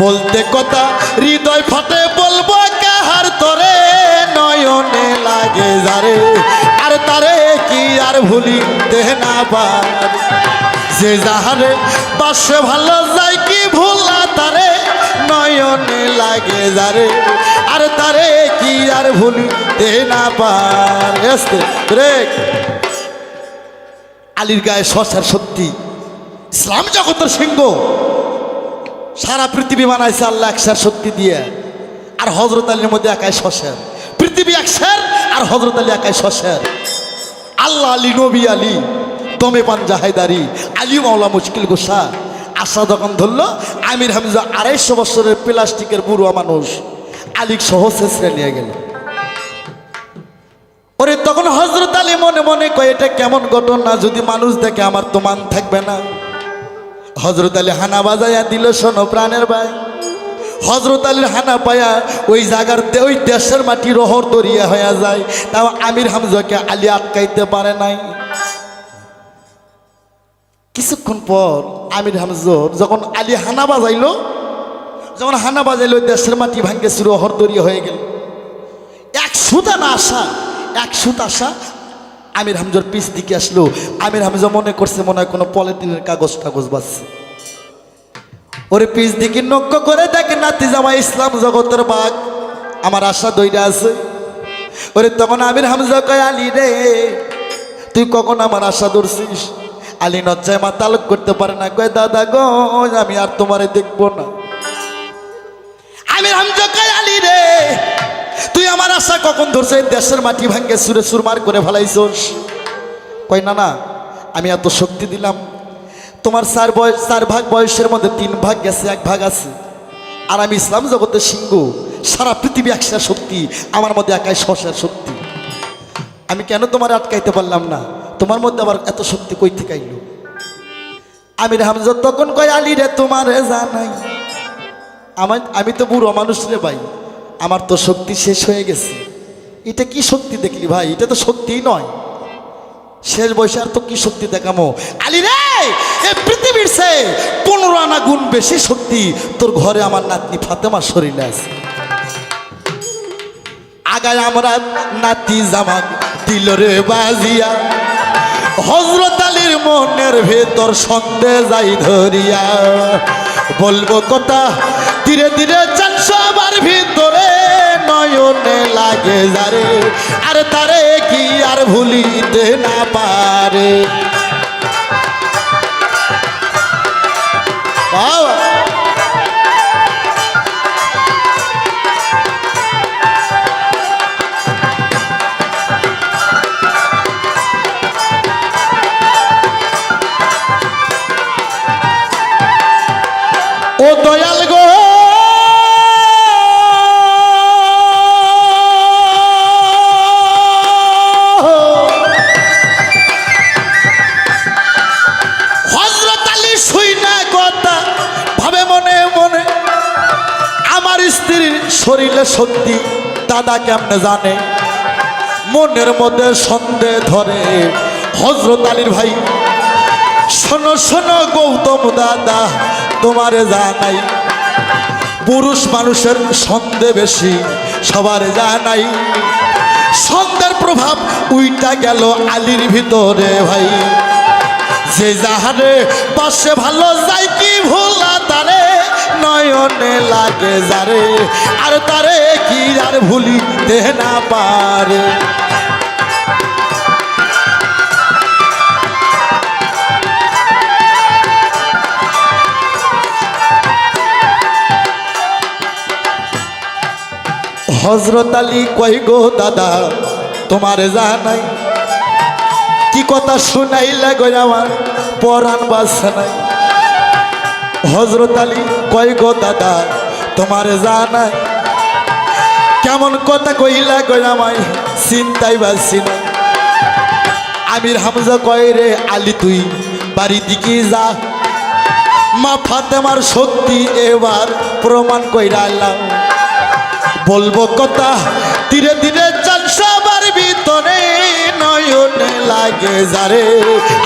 বলতে কথা হৃদয় ফাটে বলবো কাহার তরে, নয়নে লাগে যারে আর তারে কি আর ভুলিতে না পার। যে যাহারে পাশে ভালো যায় কি ভোলা তারে, নয়নে লাগে যারে আর তারে কি আর ভুলিতে না পার। আলীর গায়ে 100 সের শক্তি, ইসলাম জগতের সিংহ, সারা পৃথিবী বানাইছে আল্লাহ 1 সের শক্তি দিয়ে। আর হযরত আলীর মধ্যে একাই 100 সের, পৃথিবী 1 সের আর হযরত আলী একাই 100 সের। আল্লাহ আলী, নবী আলী, দমে পাঞ্জা হায়দারি, আলী মাওলা মুশকিল গোসা। আশা যখন ধরলো আমির হামজা 250 বছরের প্লাস্টিকের বুড়ো মানুষ আলীক সহ শেষরে নিয়ে গেল। ওরে তখন হযরত আলী মনে মনে কয় এটা কেমন ঘটনা, যদি মানুষ দেখে আমার তো মান থাকবে না। হযরত আলী হানা বাজাইয়া দিল, শোনো প্রাণের ভাই। হযরত আলীর হানা পায়া ওই জায়গার ওই দেশের মাটি রহর দরিয়া হয়ে যায়, তাও আমির হামজাকে আলী আটকাইতে পারে নাই। কিছুক্ষণ পর আমির হামজর যখন আলী হানা বাজাইলো, যখন হানা বাজাইলো দেশের মাটি ভাঙ্গে শুরু রহর দরিয়া হয়ে গেল। 1 সুতা না আসা, 1 সুত আসা আমির হামজার পিছ দিকে আসলো। আমির হামজা মনে করছে মনে হয় কোনো পলিথিনের কাগজ বাজছে। ওরে পিছ দিকে নক্ষ করে দেখে নাতি জামা ইসলাম জগতের বাঘ আমার আশা দইরা আছে। ওরে তখন আমির হামজা কয়, আলী রে তুই কখন আমার আশা ধরছিস? আলী নজ্জায় মা তালুক করতে পারে না, কয় দাদা গো আমি আর তোমারে দেখবো না। আমির হামজা কয়, আলী রে তুই আমার আশা কখন ধরছে? দেশের মাটি ভাঙ্গে সুরে সুরমার করে ফেলাইছস। কয় না না, আমি এত শক্তি দিলাম, তোমার 4 ভাগ বয়সের মধ্যে 3 ভাগ গেছে, 1 ভাগ আছে। আর আমি ইসলাম জগতের সিংহ, সারা পৃথিবী 1 সের শক্তি, আমার মধ্যে একাই 100 সের শক্তি। আমি কেন তোমার আটকাইতে পারলাম না? তোমার মধ্যে আবার এত শক্তি কই থেকে আইলো? আমির হামজা তখন কয়, আলী রে তোমার জানাই আমি তো বুড়ো মানুষ রে ভাই, আমার তো শক্তি শেষ হয়ে গেছে। এটা কি শক্তি দেখলি ভাই? এটা তো শক্তিই নয়, শেষ বয়সে আর তো কি শক্তি দেখামো? আলী রে এই পৃথিবীর সে 15 আনা গুণ বেশি শক্তি তোর ঘরে আমার নাতনি ফাতেমার শরীরে আছে। আগায় আমরা নাতি জামা দিল রে বাজিয়া, হযরত আলীর মনের ভেতর সন্দেহ যাই ধরিয়া। বলবো কথা ধীরে ধীরে চান সবার ভিতরে, নয়নে লাগে যারে আর তারে কি আর ভুলিতে না পারে। ও দয়াল গো হযরত আলী শুইনা কথা ভাবে মনে মনে, আমার স্ত্রীর শরীরে শক্তি দাদা কেমনে জানে? মনের মধ্যে সন্দেহ ধরে। হযরত আলীর ভাই শোনো শোনো গৌতম দাদা, তোমারে জানাই পুরুষ মানুষের সন্দেহ বেশি, সবার জানাই সন্দেহের প্রভাব উইটা গেল আলীর ভিতরে ভাই। যে যাহারে পাশে ভালো যায় কি ভোলা তারে, নয়নে লাগে যারে আর তারে কি আর ভুলিতে না পারে। হযরত আলী কই গো দাদা তোমার জানাই, কি কথা শুনাইলে গো আমার পরাণ বাসে নাই। হযরত আলী কয় গো দাদা তোমার জানা কেমন কথা কইলা গো আমায় চিন্তাই বাসি না। আমির হামজা কয় রে আলী তুই বাড়ি দিকে যা, মা ফাতেমার শক্তি এবার প্রমাণ কইরা আল্লাহ বলবো কথা ধীরে ধীরে চান সবার ভিতরে নয়নে লাগে যারে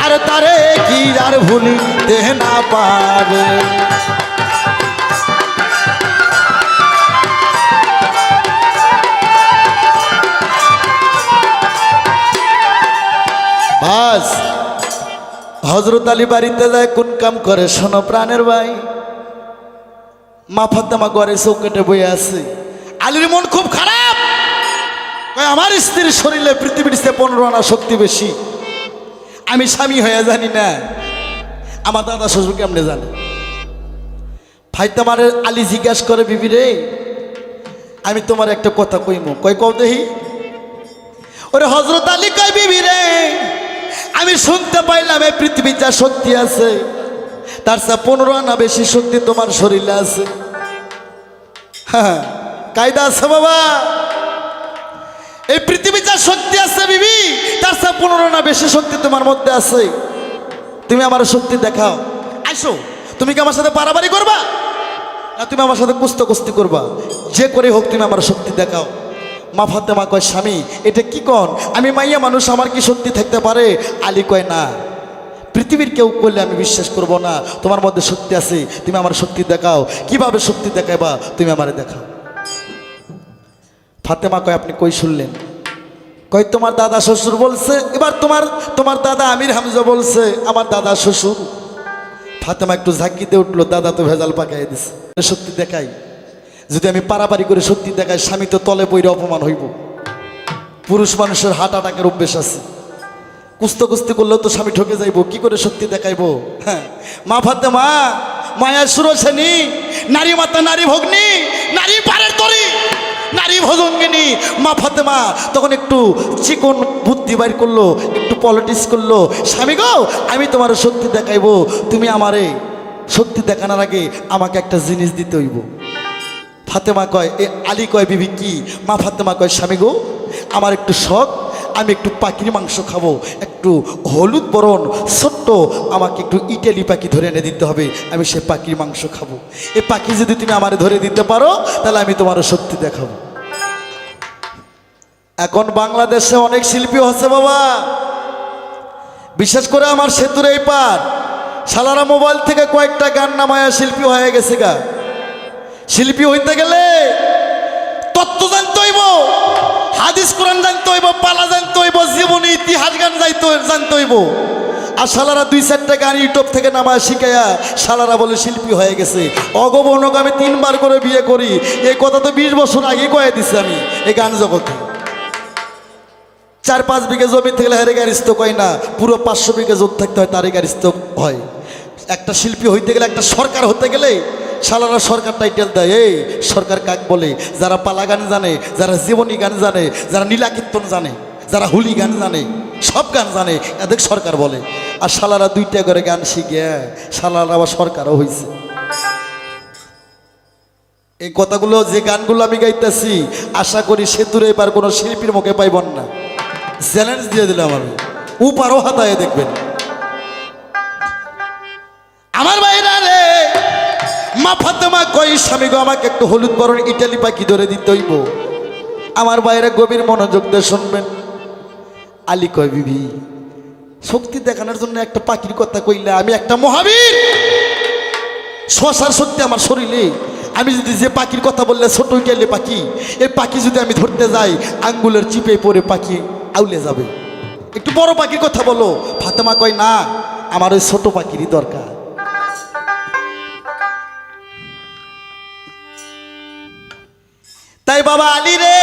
আর তারে কি আর ভুলিতে না পারে। বাস হযরত আলী বাড়িতে যায় কোন কাম করে শোনো প্রাণের ভাই। মা ফাতেমা ঘরে চৌকেটে বয়ে আছে। আলীর মন খুব খারাপ, আমার স্ত্রীর শরীরে পৃথিবীর চেয়ে 15 আনা শক্তি বেশি, আমি স্বামী হয়ে জানি না, আমার দাদা শ্বশুর কেমনে জানে। ফাতেমার আলী জিজ্ঞাসা করে বিবি রে আমি তোমার একটা কথা কইমু। কয় কও দেহি। ওরে হযরত আলী কয় বিবি রে আমি শুনতে পাইলাম এই পৃথিবীর যা শক্তি আছে তার চেয়ে 15 আনা বেশি শক্তি তোমার শরীরে আছে। হ্যাঁ কায়দা আছে বাবা, এই পৃথিবীর যা শক্তি আছে বিবি তার চেয়ে 15 আনা বেশি শক্তি তোমার মধ্যে আছে। তুমি আমার শক্তি দেখাও। আসো, তুমি কি আমার সাথে পারাবারি করবা না তুমি আমার সাথে কুস্তি করবা? যে করে হোক তুমি আমার শক্তি দেখাও। মা ফাতেমা কয় স্বামী এটা কি কন, আমি মাইয়া মানুষ আমার কি শক্তি থাকতে পারে? আলী কয় না, পৃথিবীর কেউ করলে আমি বিশ্বাস করব না, তোমার মধ্যে শক্তি আছে, তুমি আমার শক্তি দেখাও। কিভাবে শক্তি দেখাইবা তুমি আমারে দেখাও। ফাতেমা কয় আপনি কই শুনলেন? কয় তোমার দাদা শ্বশুর বলছে। এবার তোমার দাদা আমির হামজা বলছে আমার দাদা শ্বশুর। ফাতেমা একটু ঝাঁকিতে উঠলো, দাদা তো ভেজাল পাকাই দিছে। শক্তি দেখাই, যদি আমি পারাপারি করে শক্তি দেখাই স্বামী তো তলে পইরে অপমান হইব। পুরুষ মানুষের হার্ট অ্যাটাকের অভ্যেস আছে, কুস্তি করলেও তো স্বামী ঠকে যাইব, কি করে শক্তি দেখাইবো? হ্যাঁ মা ফাতেমা মায়া সুরসেনী, নারী মাতা নারী ভগ্নী, নারী পারের তরি, নারী ভজঙ্গিনী। মা ফাতেমা তখন একটু চিকন বুদ্ধি বাইর করলো, একটু পলিটিক্স করলো। স্বামী গো আমি তোমার শক্তি দেখাইবো, তুমি আমারে শক্তি দেখানোর আগে আমাকে একটা জিনিস দিতে হইব। ফাতেমা কয় এ আলী কয় বিবি কি? মা ফাতেমা কয় স্বামী গো আমার একটু শখ, আমি একটু পাখির মাংস খাবো, একটু হলুদ বরণ ছোট্ট আমাকে একটু ইটালি পাখি ধরে এনে দিতে হবে, আমি সে পাখির মাংস খাবো। এই পাখি যদি তুমি আমারে ধরে দিতে পারো তাহলে আমি তোমার শক্তি দেখাবো। এখন বাংলাদেশে অনেক শিল্পী হচ্ছে বাবা, বিশেষ করে আমার সেতুর এই পার শালারা মোবাইল থেকে কয়েকটা গান নামায়া শিল্পী হয়ে গেছে গা। শিল্পী হইতে গেলে তত্ত্ব জানতে হইব, হাদিস কোরআন জানতে হইব, পালা জানতে হইব, জীবনী ইতিহাস গান জানতে হইব। আর শালারা 2-4টা গান ইউটিউব থেকে নামায় শিখাইয়া শালারা বলে শিল্পী হয়ে গেছে। অগবর্ণক আমি 3বার করে বিয়ে করি, এই কথা তো 20 বছর আগে কয়ে দিছি আমি এই গান জগতে। 4-5 বিঘে জমি থেকে হেরে গারিস্ত কয় না, পুরো 500 বিঘে জমি থাকতে হয় তারই গারিস্ত হয়। একটা শিল্পী হইতে গেলে, একটা সরকার হতে গেলে শালারা সরকার টাইটেল দেয়। এই সরকার কাক বলে? যারা পালা গান জানে, যারা জীবনী গান জানে, যারা নীলা কীর্তন জানে, যারা হুলি গান জানে, সব গান জানে এদের সরকার বলে। আর শালারা 2টা করে গান শিখে শালারা আবার সরকারও হয়েছে। এই কথাগুলো যে গানগুলো আমি গাইতেছি আশা করি সেতুরে এবার কোনো শিল্পীর মুখে পাইবেন না। চ্যালেঞ্জ দিয়ে দিলাম আমি, উপারও হাতায় দেখবেন। আমার বাইরা রে মা ফাতেমা কই স্বামী গো আমাকে একটু হলুদ বরণ ইটালি পাখি ধরে দিতে হইব। আমার বাইরে গভীর মনোযোগ দিয়ে শুনবেন। আলী কয় বিবি শক্তি দেখানোর জন্য একটা পাখির কথা কইলা, আমি একটা মহাবীর, শশার শক্তি আমার শরীরে। আমি যদি যে পাখির কথা বললে ছোট ইটালি পাখি, এই পাখি যদি আমি ধরতে যাই আঙ্গুলের চিপে পড়ে পাখি আউলে যাবে। একটু বড় পাখির কথা বলো। ফাতেমা কয় না আমার ওই ছোট পাখিরই দরকার। তাই বাবা আলী রে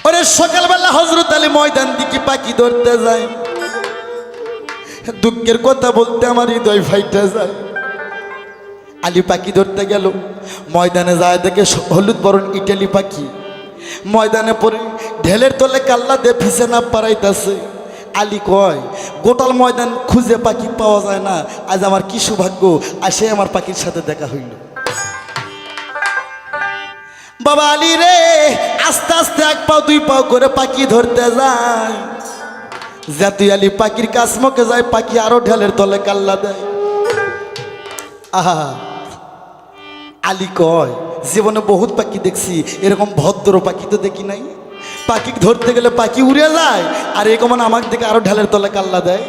ওরে সকালবেলা হযরত আলী ময়দান দিকে পাখি ধরতে যায়। দুঃখের কথা বলতে আমার হৃদয় ফাইটা যায়। আলী পাখি ধরতে গেল, ময়দানে যায় দেখে হলুদ বরণ ইটালি পাখি ময়দানে পড়ে ঢেলের তলে কাল্লা দিয়ে ফিসে না পারাইতেছে। আলী কয় গোটাল ময়দান খুঁজে পাখি পাওয়া যায় না, আজ আমার কি সৌভাগ্য, আসে আমার পাখির সাথে দেখা হইল। বাবা আলী রে আস্তে আস্তে এক পাও দুই পাও করে পাখি ধরতে যায়। জাতুই আলী পাখির কাছমুখে যায়, পাখি আরো ঢেলের তলে কাল্লা দেয়। আহা, আলী কয় জীবনে বহুত পাখি দেখছি, এরকম ভদ্র পাখি তো দেখি নাই। পাখি ধরতে গেলে পাখি উড়ে যায়, আর এ কমান আমাকে দেখে আরো ঢেলের তলে কাল্লা দেয়।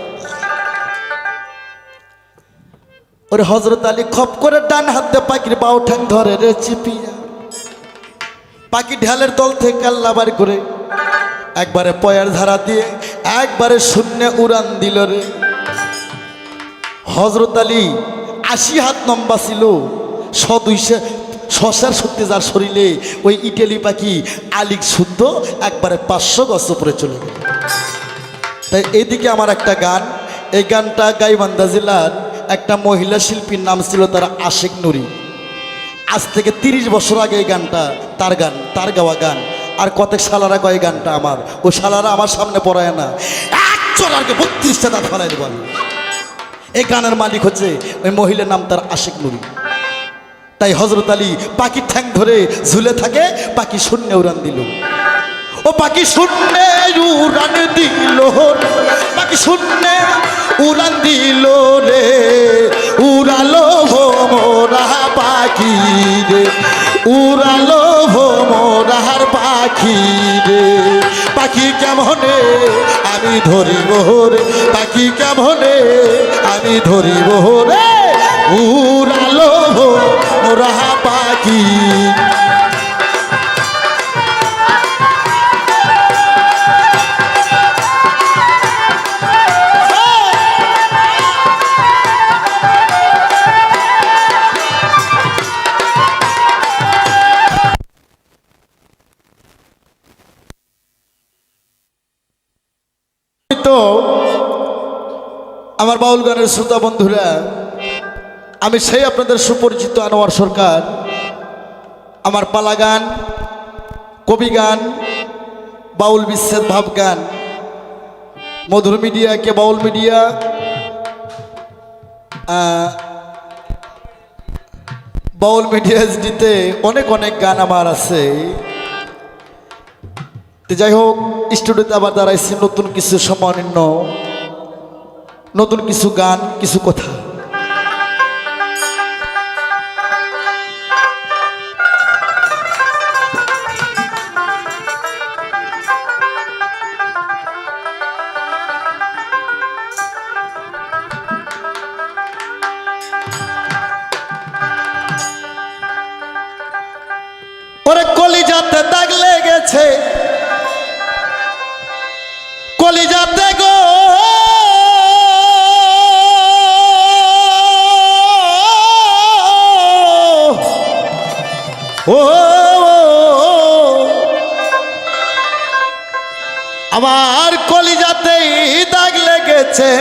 ওরে হযরত আলী খপ করে ডান হাত দিয়ে পাখির বাউ ঠ্যাং ধরে রে চিপিয়া, পাখি ঢেলের তল থেকে কাল্লা বার করে একবারে পয়ার ধারা দিয়ে একবারে শূন্য উড়ান দিল রে। হযরত আলী 80 হাত লম্বা ছিল, 100-200 শশার সত্যি যার শরীরে ওই ইটালি পাখি আলিক শুদ্ধ একবারে 500 গজ উপরে চলে গেল। তাই এইদিকে আমার একটা গান, এই গানটা গাইবান্ধা জেলার একটা মহিলা শিল্পীর নাম ছিল তার আশেক নুরি। আজ থেকে 30 বছর আগে এই গানটা তার গান, তার গাওয়া গান। আর কতক শালারা কয় গানটা আমার, ও শালারা আমার সামনে পড়ায় না, এক চোরারকে 32টা দাঁত ফেলাই দেব আমি। এই গানের মালিক হচ্ছে ওই মহিলার নাম তার আশেক নুরি। তাই হযরত আলী পাখির ঠ্যাং ধরে ঝুলে থাকে, পাখি শূন্য উড়ান দিল। ও পাখি শূন্য উড়ান দিল, পাখি শূন্য উড়ান দিল রে, উড়ালো ভোমরা পাখি রে, উড়ালো ভোমরার পাখি রে। পাখি কেমনে আমি ধরিব রে, পাখি কেমনে আমি ধরিব রে, উড়ালো ভোমরা পাখি। তো আমার বাউল গানের শ্রোতা বন্ধুরা, আমি সেই আপনাদের সুপরিচিত আনোয়ার সরকার। আমার পালা গান, কবি গান, বাউল বিচ্ছেদ ভাব গান, মধুর মিডিয়া কে বাউল মিডিয়া, বাউল মিডিয়া এইচডিতে অনেক অনেক গান আমার আছে। যাই হোক, স্টুডিওতে আবার দাঁড়াইছি নতুন কিছু সম্মানীয়, নতুন কিছু গান, কিছু কথা। ওরে কলিজাতে দাগ লেগেছে, কলিজাতে গো ও, আমার কলিজাতে দাগ লেগেছে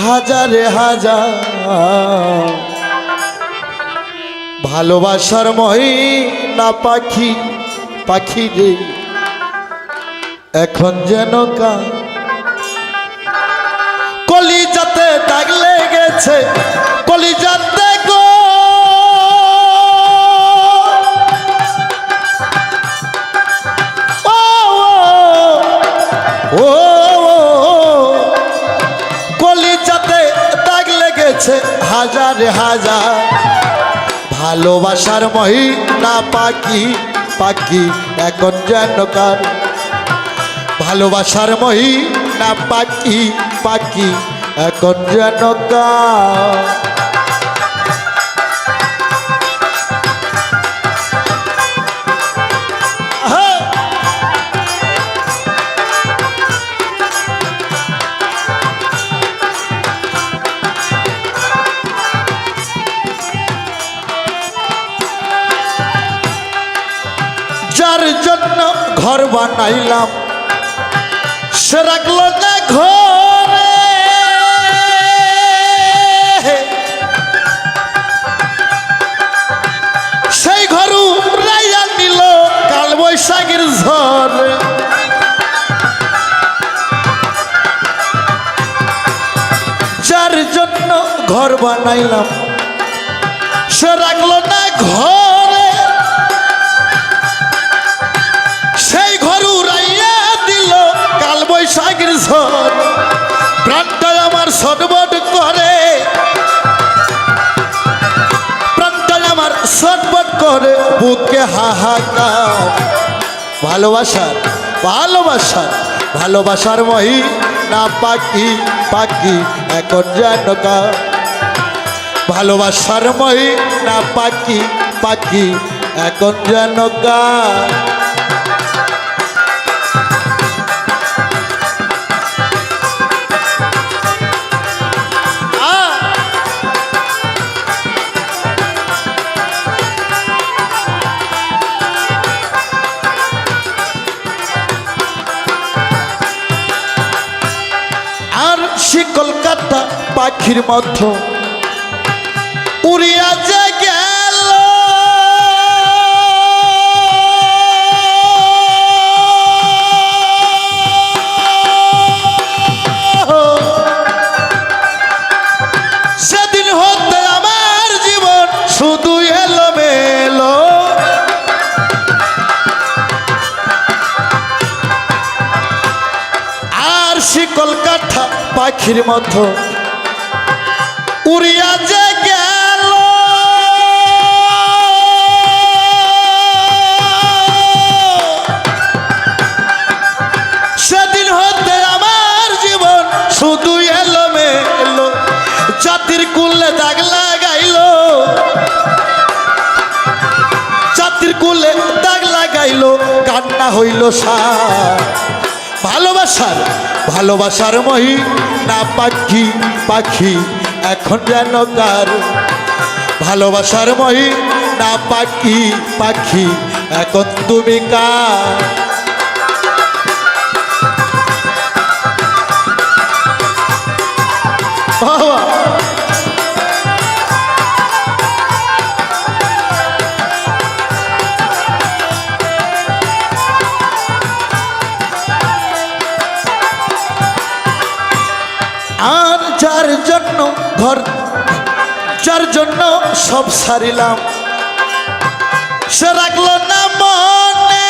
হাজারে হাজার, ভালোবাসার মহিনা পাখি, পাখি রে এখন যেন কার। কলিজাতে দাগ লেগেছে, কলিজাতে গো ও, ও, ও, কলিজাতে দাগ লেগেছে হাজারে হাজার, ভালোবাসার মহিনা পাখি, পাখি এখন যেন কার। ভালোবাসার মহিনা পাখি, পাখি এখন যেন কার। যার জন্য ঘর বানাইলাম সে রাখলো না ঘরে, সেই ঘর উড়াইয়া নিল কাল বৈশাখীর ঝড়ে। ঘর বানাইলাম সে রাখলো না ঘরে, সেই ঘর উড়াইয়া দিল কাল বৈশাখীর ঝড়। প্রাণটা আমার ছটফট করে, প্রাণটা আমার ছটফট করে, বুকে হাহাকার। ভালোবাসার ভালোবাসার ভালোবাসার মহি না পাখি পাখি এখন যেন কার। ভালোবাসার মহি না পাখি পাখি এখন যেন কার। কলকাতা পাখির মধ্য উড়িয়া যে গেল, সেদিন হতে আমার জীবন শুধু এলোমেলো। আর সে কলকাতা পাখির মতো উড়িয়া যে গেল, সেদিন হতে আমার জীবন শুধু এলোমেলো। জাতির কুলে দাগ লাগাইল, জাতির কুলে দাগ লাগাইল, কান্না হইল সার। ভালোবাসার ভালোবাসার মহি না পাখি পাখি এখন যেন কার। ভালোবাসার মহি না পাখি পাখি এখন তুমি কার। আর যার জন্য ঘর, যার জন্য সব সারিলাম, সে রাখলো না মনে।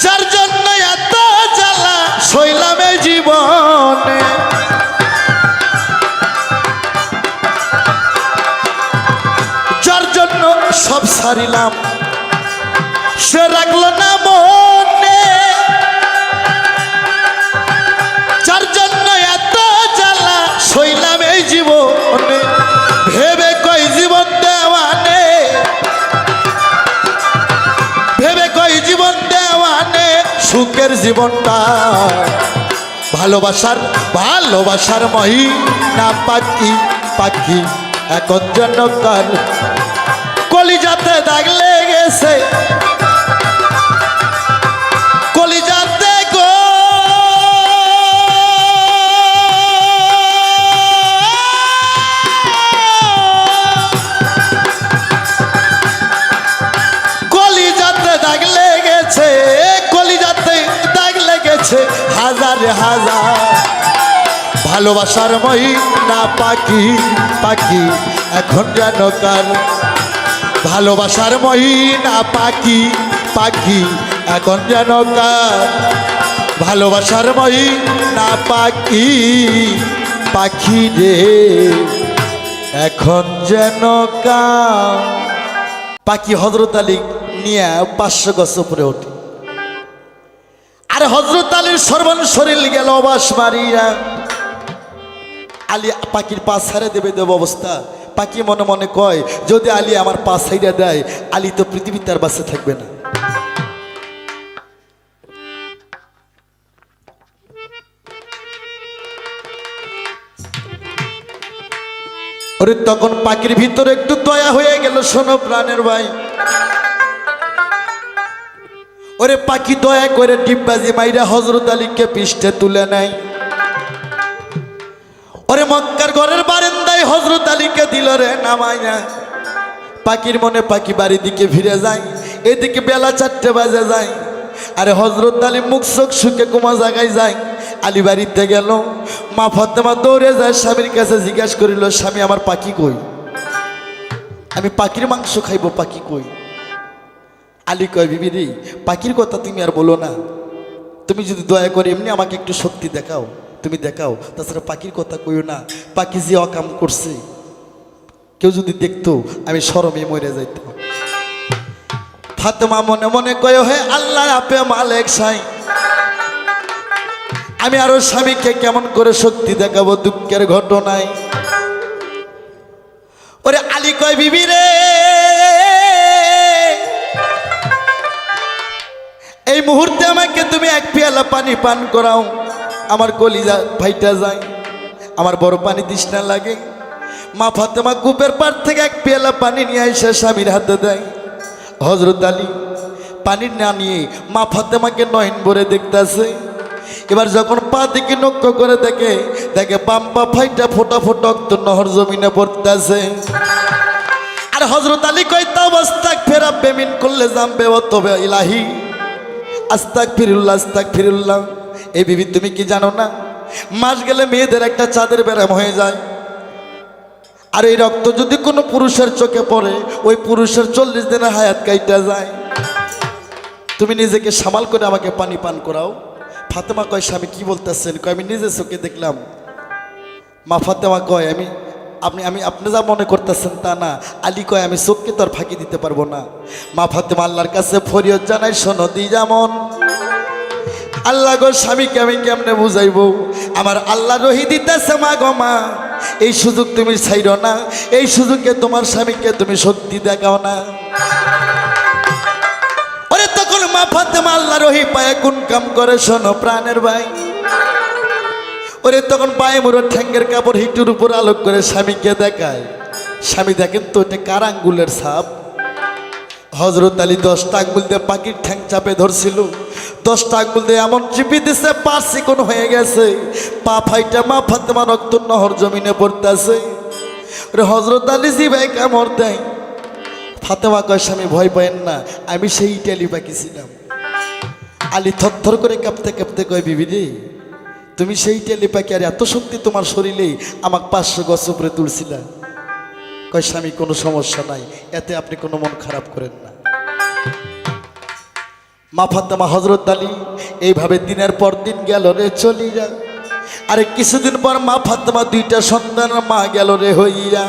যার জন্য এত জ্বালা সইলাম এই জীবনে, যার জন্য সব সারিলাম, সে রাখলো না মনে। যার জন্য এত জ্বালা সইলাম এই জীবনে, ভেবে কই জীবন দেওয়ানে, ভেবে কই জীবন দেওয়ানে সুখের জীবনটা। ভালোবাসার ভালোবাসার মহি না পাখি পাখি এখন যেন কার। কলিজাতে দাগ লেগেছে, কলিজাতে গো কলিজাতে দাগ লেগেছে, কলিজাতে দাগ লেগেছে হাজার হাজার। ভালোবাসার মহি না পাখি পাখি এখন যেন কার। ভালোবাসার মহি না পাখি পাখি এখন যেন কার। ভালোবাসার মহি না পাখি পাখি রে এখন যেন কার। পাখি হযরত আলী নিয়ে 500 গছ উপরে ওঠে, আর হযরত আলীর সর্বান শরীর গেল অবাস মারিয়া। আলী পাখির পা ছেড়ে দেবে দেব অবস্থা। পাখি মনে মনে কয়, যদি আলী আমার পা ছাইড়া দেয়, আলী তো পৃথিবীতে আর বাঁচে থাকবে না। ওরে তখন পাখির ভিতরে একটু দয়া হয়ে গেল। শোনো প্রাণের ভাই, ওরে পাখি দয়া করে ডিব্বাজি মাইরা হযরত আলীকে পৃষ্ঠে তুলে নেয়। ওরে মক্কার ঘরের বারান্দায় হযরত আলীকে দিল রে নামাইয়া। পাখির মনে পাখি বাড়ির দিকে ফিরে যায়। এদিকে বেলা 4টে বাজে যায়। আরে হযরত আলী মুখ চোখ শুকে কোমা জায়গায় যায়। আলী বাড়িতে গেল, মা ফাতেমা দৌড়ে যায় স্বামীর কাছে, জিজ্ঞাসা করিল, স্বামী আমার পাখি কই? আমি পাখির মাংস খাইব, পাখি কই? আলী কয়, বিবি রে, পাখির কথা তুমি আর বলো না, তুমি যদি দয়া করে এমনি আমাকে একটু শক্তি দেখাও, তুমি দেখাও, তাছাড়া পাখির কথা কইও না। পাখি যে অকাম করছে কেউ যদি দেখতো আমি শরমে মরে যাইতাম। ফাতেমা মনে মনে কয়, হে আল্লাহ আপে মালিক সাই, আমি আরো স্বামীকে কেমন করে শক্তি দেখাবো দুঃখের ঘটনায়। ওরে আলী কয়, বিবি রে, এই মুহূর্তে আমাকে তুমি এক পেয়ালা পানি পান করাও, আমার কলিজা ফাইটা যায়, আমার বড় পানি তৃষ্ণা লাগে। মা ফাতেমা কূপের পাড় থেকে এক পেয়ালা পানি নিয়ে এসে স্বামীর হাতে দেয়। হযরত আলী পানি না নিয়ে মা ফাতেমাকে নয়ন ভরে দেখতেছে। এবার যখন পা দিকে লক্ষ্য করে দেখে, দেখে বাম পা ফাইটা ফোটা ফোটা রক্ত নহর জমিনে পড়তেছে। আর হযরত আলী কয়, তাও আস্তাগফির বেমিন করলে জামবে ও তবে ইলাহি, আস্তাগফিরুল্লাহ আস্তাগফিরুল্লাহ। এই বিবি তুমি কি জানো না, মাস গেলে মেয়েদের একটা চাঁদের ব্যারাম হয়ে যায়, আর এই রক্ত যদি কোনো পুরুষের চোখে পড়ে ওই পুরুষের 40 দিনের হায়াত কাইটা যায়। তুমি নিজেকে সামাল করে আমাকে পানি পান করাও। ফাতেমা কয়, স্বামী কি বলতেছেন? কয়, আমি নিজে চোখে দেখলাম। মা ফাতেমা কয়, আপনি যা মনে করতেছেন তা না। আলী কয়, আমি চোখকে তো আর ফাঁকি দিতে পারবো না। মা ফাতেমা আল্লাহর কাছে ফরিয়াদ জানাই, শোনো দি যেমন আল্লাহ গো, স্বামীকে আমি কেমনে বুঝাইবো? আমার আল্লাহ রহি দিতেছে মা গো মা, এই সুযোগ তুমি ছাইরো না, এই সুযোগে তোমার স্বামীকে তুমি শক্তি দেখাও না। ওরে তখন মা ফাতেমা আল্লাহ রহি পায়ে কোন কাম করে, শোনো প্রাণের ভাই। ওরে তখন পায়ে মুড়ো ঠ্যাঙ্গের কাপড় হিটুর উপর আলোক করে স্বামীকে দেখায়। স্বামী দেখেন তো এটা কার আঙ্গুলের ছাপ। হযরত আলী 10টা আঙ্গুল দিয়ে পাখির ঠ্যাং চাপে ধরছিল, 10টা আঙ্গুল দিয়ে এমন চিপি দিছে পা চিকন হয়ে গেছে, পা ফাইটা মা ফাতেমা রক্ত নহর জমিনে পড়তেছে। ওরে হযরত আলী জিভাই কামড় দেয়। ফাতেমা কয়, স্বামী ভয় পায়েন না, আমি সেই ইটালি পাখি ছিলাম। আলী থরথর করে কাঁপতে কাঁপতে কয়, বিবি রে, তুমি সেই ইটালি পাখি, আর এত শক্তি তোমার শরীরে, আমাকে 500 গজ উপরে তুলছিলা। কয়, স্বামী কোনো সমস্যা নাই, এতে আপনি কোনো মন খারাপ করেন না। মা ফাতেমা হযরত আলী এইভাবে দিনের পর দিন গেল রে চলিয়া। আরে কিছুদিন পর মা ফাতেমা 2টা সন্তানের মা গেল রে হইয়া।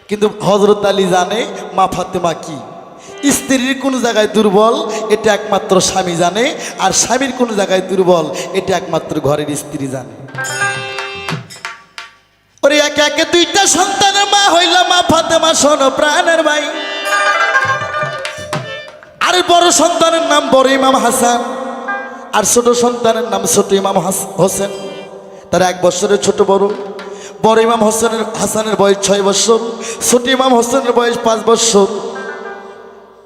কিন্তু হযরত আলী জানে মা ফাতেমা কি, স্ত্রীর কোন জায়গায় দুর্বল এটা একমাত্র স্বামী জানে, আর স্বামীর কোন জায়গায় দুর্বল এটা একমাত্র ঘরের স্ত্রী জানে। ওরে একে একে 2টা সন্তানের মা হইল মা ফাতেমা, শোনো প্রাণের ভাই। আর বড় সন্তানের নাম বড় ইমাম হাসান, আর ছোট সন্তানের নাম ছোট ইমাম হোসেন। তারা 1 বছরের ছোট বড়। বড় ইমাম হাসানের বয়স 6 বছর, ছোট ইমাম হোসেনের বয়স 5 বছর।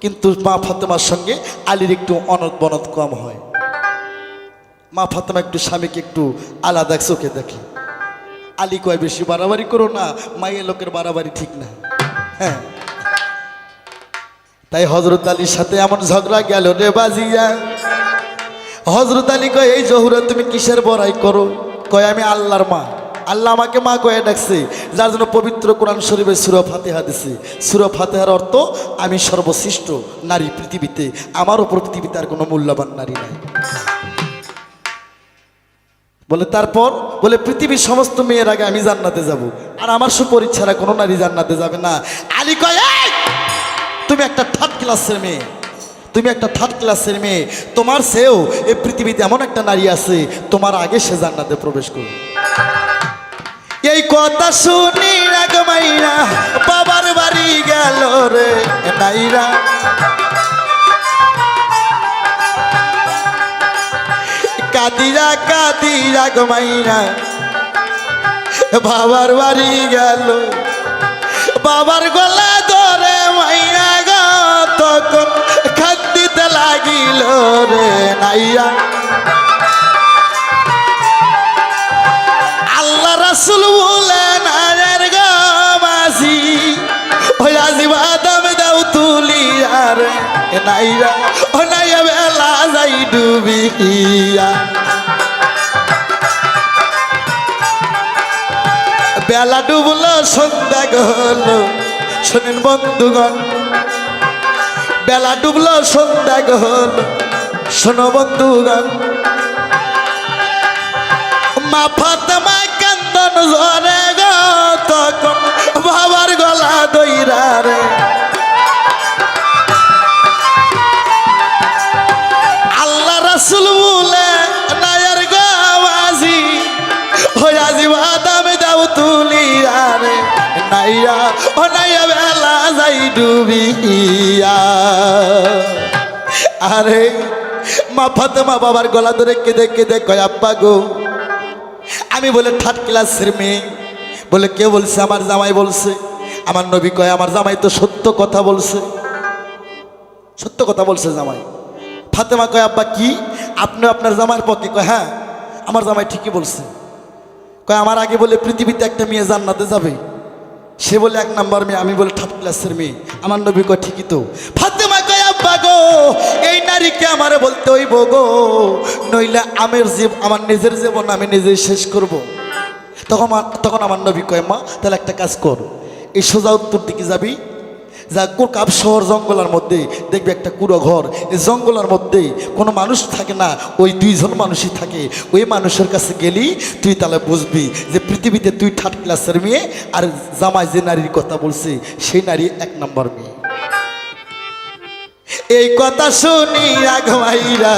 কিন্তু মা ফাতেমার সঙ্গে আলীর একটু অনত বনত কম হয়। মা ফাতেমা একটু স্বামীকে একটু আলাদা চোখে দেখে। আলী কয়, বেশি বাড়াবাড়ি করো না, মায়ের লোকের বাড়াবাড়ি ঠিক না। হ্যাঁ, তাই হযরত আলীর সাথে এমন ঝগড়া গেল রে বাজিয়া। হযরত আলী কয়, এই জহুরা তুমি কিসের বড়াই করো? কয়, আমি আল্লাহর মা, আল্লাহ আমাকে মা কয়ে ডাকছে, যার জন্য পবিত্র কোরআন শরীফে সূরা ফাতিহা দিছে। সূরা ফাতিহার অর্থ, আমি সর্বশ্রেষ্ঠ নারী পৃথিবীতে, আমার উপর পৃথিবীতে আর কোনো মূল্যবান নারী নাই। বলে তারপর বলে, পৃথিবীর সমস্ত মেয়ের আগে আমি জান্নাতে যাব, আর আমার সুপরিচ ছাড়া কোনো নারী জান্নাতে যাবে না। আলী কয়, তুমি একটা 3rd ক্লাসের মেয়ে, তুমি একটা 3rd ক্লাসের মেয়ে, তোমার চেয়েও এই পৃথিবীতে এমন একটা নারী আছে, তোমার আগে সে জান্নাতে প্রবেশ করবে। এই কথা শুনি রাগমাইরা বাবার বাড়ি গেল রে নাইরা। কাদিরা কাদিরা গমাইরা বাবার বাড়ি গেল। বাবার গলা ধরে মাইয়া গো তখন খাদ্যিতে লাগিল রে নাইয়া। আল্লাহ রাসূল বলেন, আয়ের গো মাঝি ওই আজি বাদাম দাও তুলি আর নাইরা ও নাইয়া বেলা যাই ডুবিয়া বেলা ডুবলো সন্ধ্যা গহলো শোনেন বন্ধুগণ বেলা ডুবলো সন্ধ্যা গহলো শোনো বন্ধুগণ মা ফাতেমা কান্দন ঝরে গো তখন বাবার গলা দইরা রে আল্লাহ রাসূল বলে নায়ার গো বাজি হইয়া জীবাদামে দাও তুলিয়া রে নাইয়া ও নাইয়া বেলা যাই ডুবিয়া আরে মা ফাতেমা বাবার গলা ধরে কেঁদে কেঁদে কয় আব্বা গো আমি বলে থার্ড ক্লাসের মেয়ে বলে কে বলছে আমার জামাই বলছে আমার নবী কয় আমার জামাই তো সত্য কথা বলছে সত্য কথা বলছে জামাই ফাতেমা কয় আব্বা কি আপনি আপনার জামাইয়ের পক্ষে কয় হ্যাঁ আমার জামাই ঠিকই বলছে কয় আমার আগে বলে পৃথিবীতে একটা মেয়ে জান্নাতে যাবে সে বলে 1 নাম্বার মেয়ে আমি বলে থার্ড ক্লাসের মেয়ে আমার নবী কয় ঠিকই তো ফাতেমা কয় আব্বা গো এই নারীকে আমারে বলতে হইব গো নইলে আমার নিজের জীবন আমি নিজেই শেষ করব তখন আমার নবী কয় মা তাহলে একটা কাজ কর এই সোজা উত্তর দিকে যাবি যা কোরকাব শহর জঙ্গলের মধ্যে দেখবি একটা কুড়ো ঘর এই জঙ্গলের মধ্যে কোনো মানুষ থাকে না ওই 2 জন মানুষই থাকে ওই মানুষের কাছে গেলি তুই তাহলে বুঝবি যে পৃথিবীতে তুই থার্ড ক্লাসের মেয়ে আর জামাই যে নারীর কথা বলছে সেই নারী 1 নাম্বার মেয়ে এই কথা শুনি আগমাইরা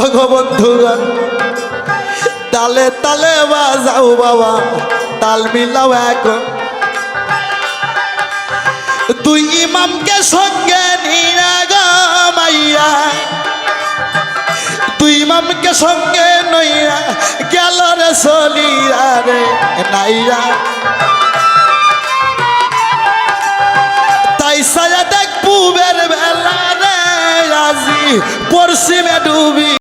ওগো বন্ধুগণ তালে তালে বাজাও বাবা তাল মিলাও এখন 2 ইমামকে সঙ্গে নিয়া গো মাইয়া 2 ইমামকে সঙ্গে নইয়া গেল রে চলিয়া রে নাইয়া তাই সায়া দেখ পুবের বেলা রে আজি পশ্চিমে ডুবি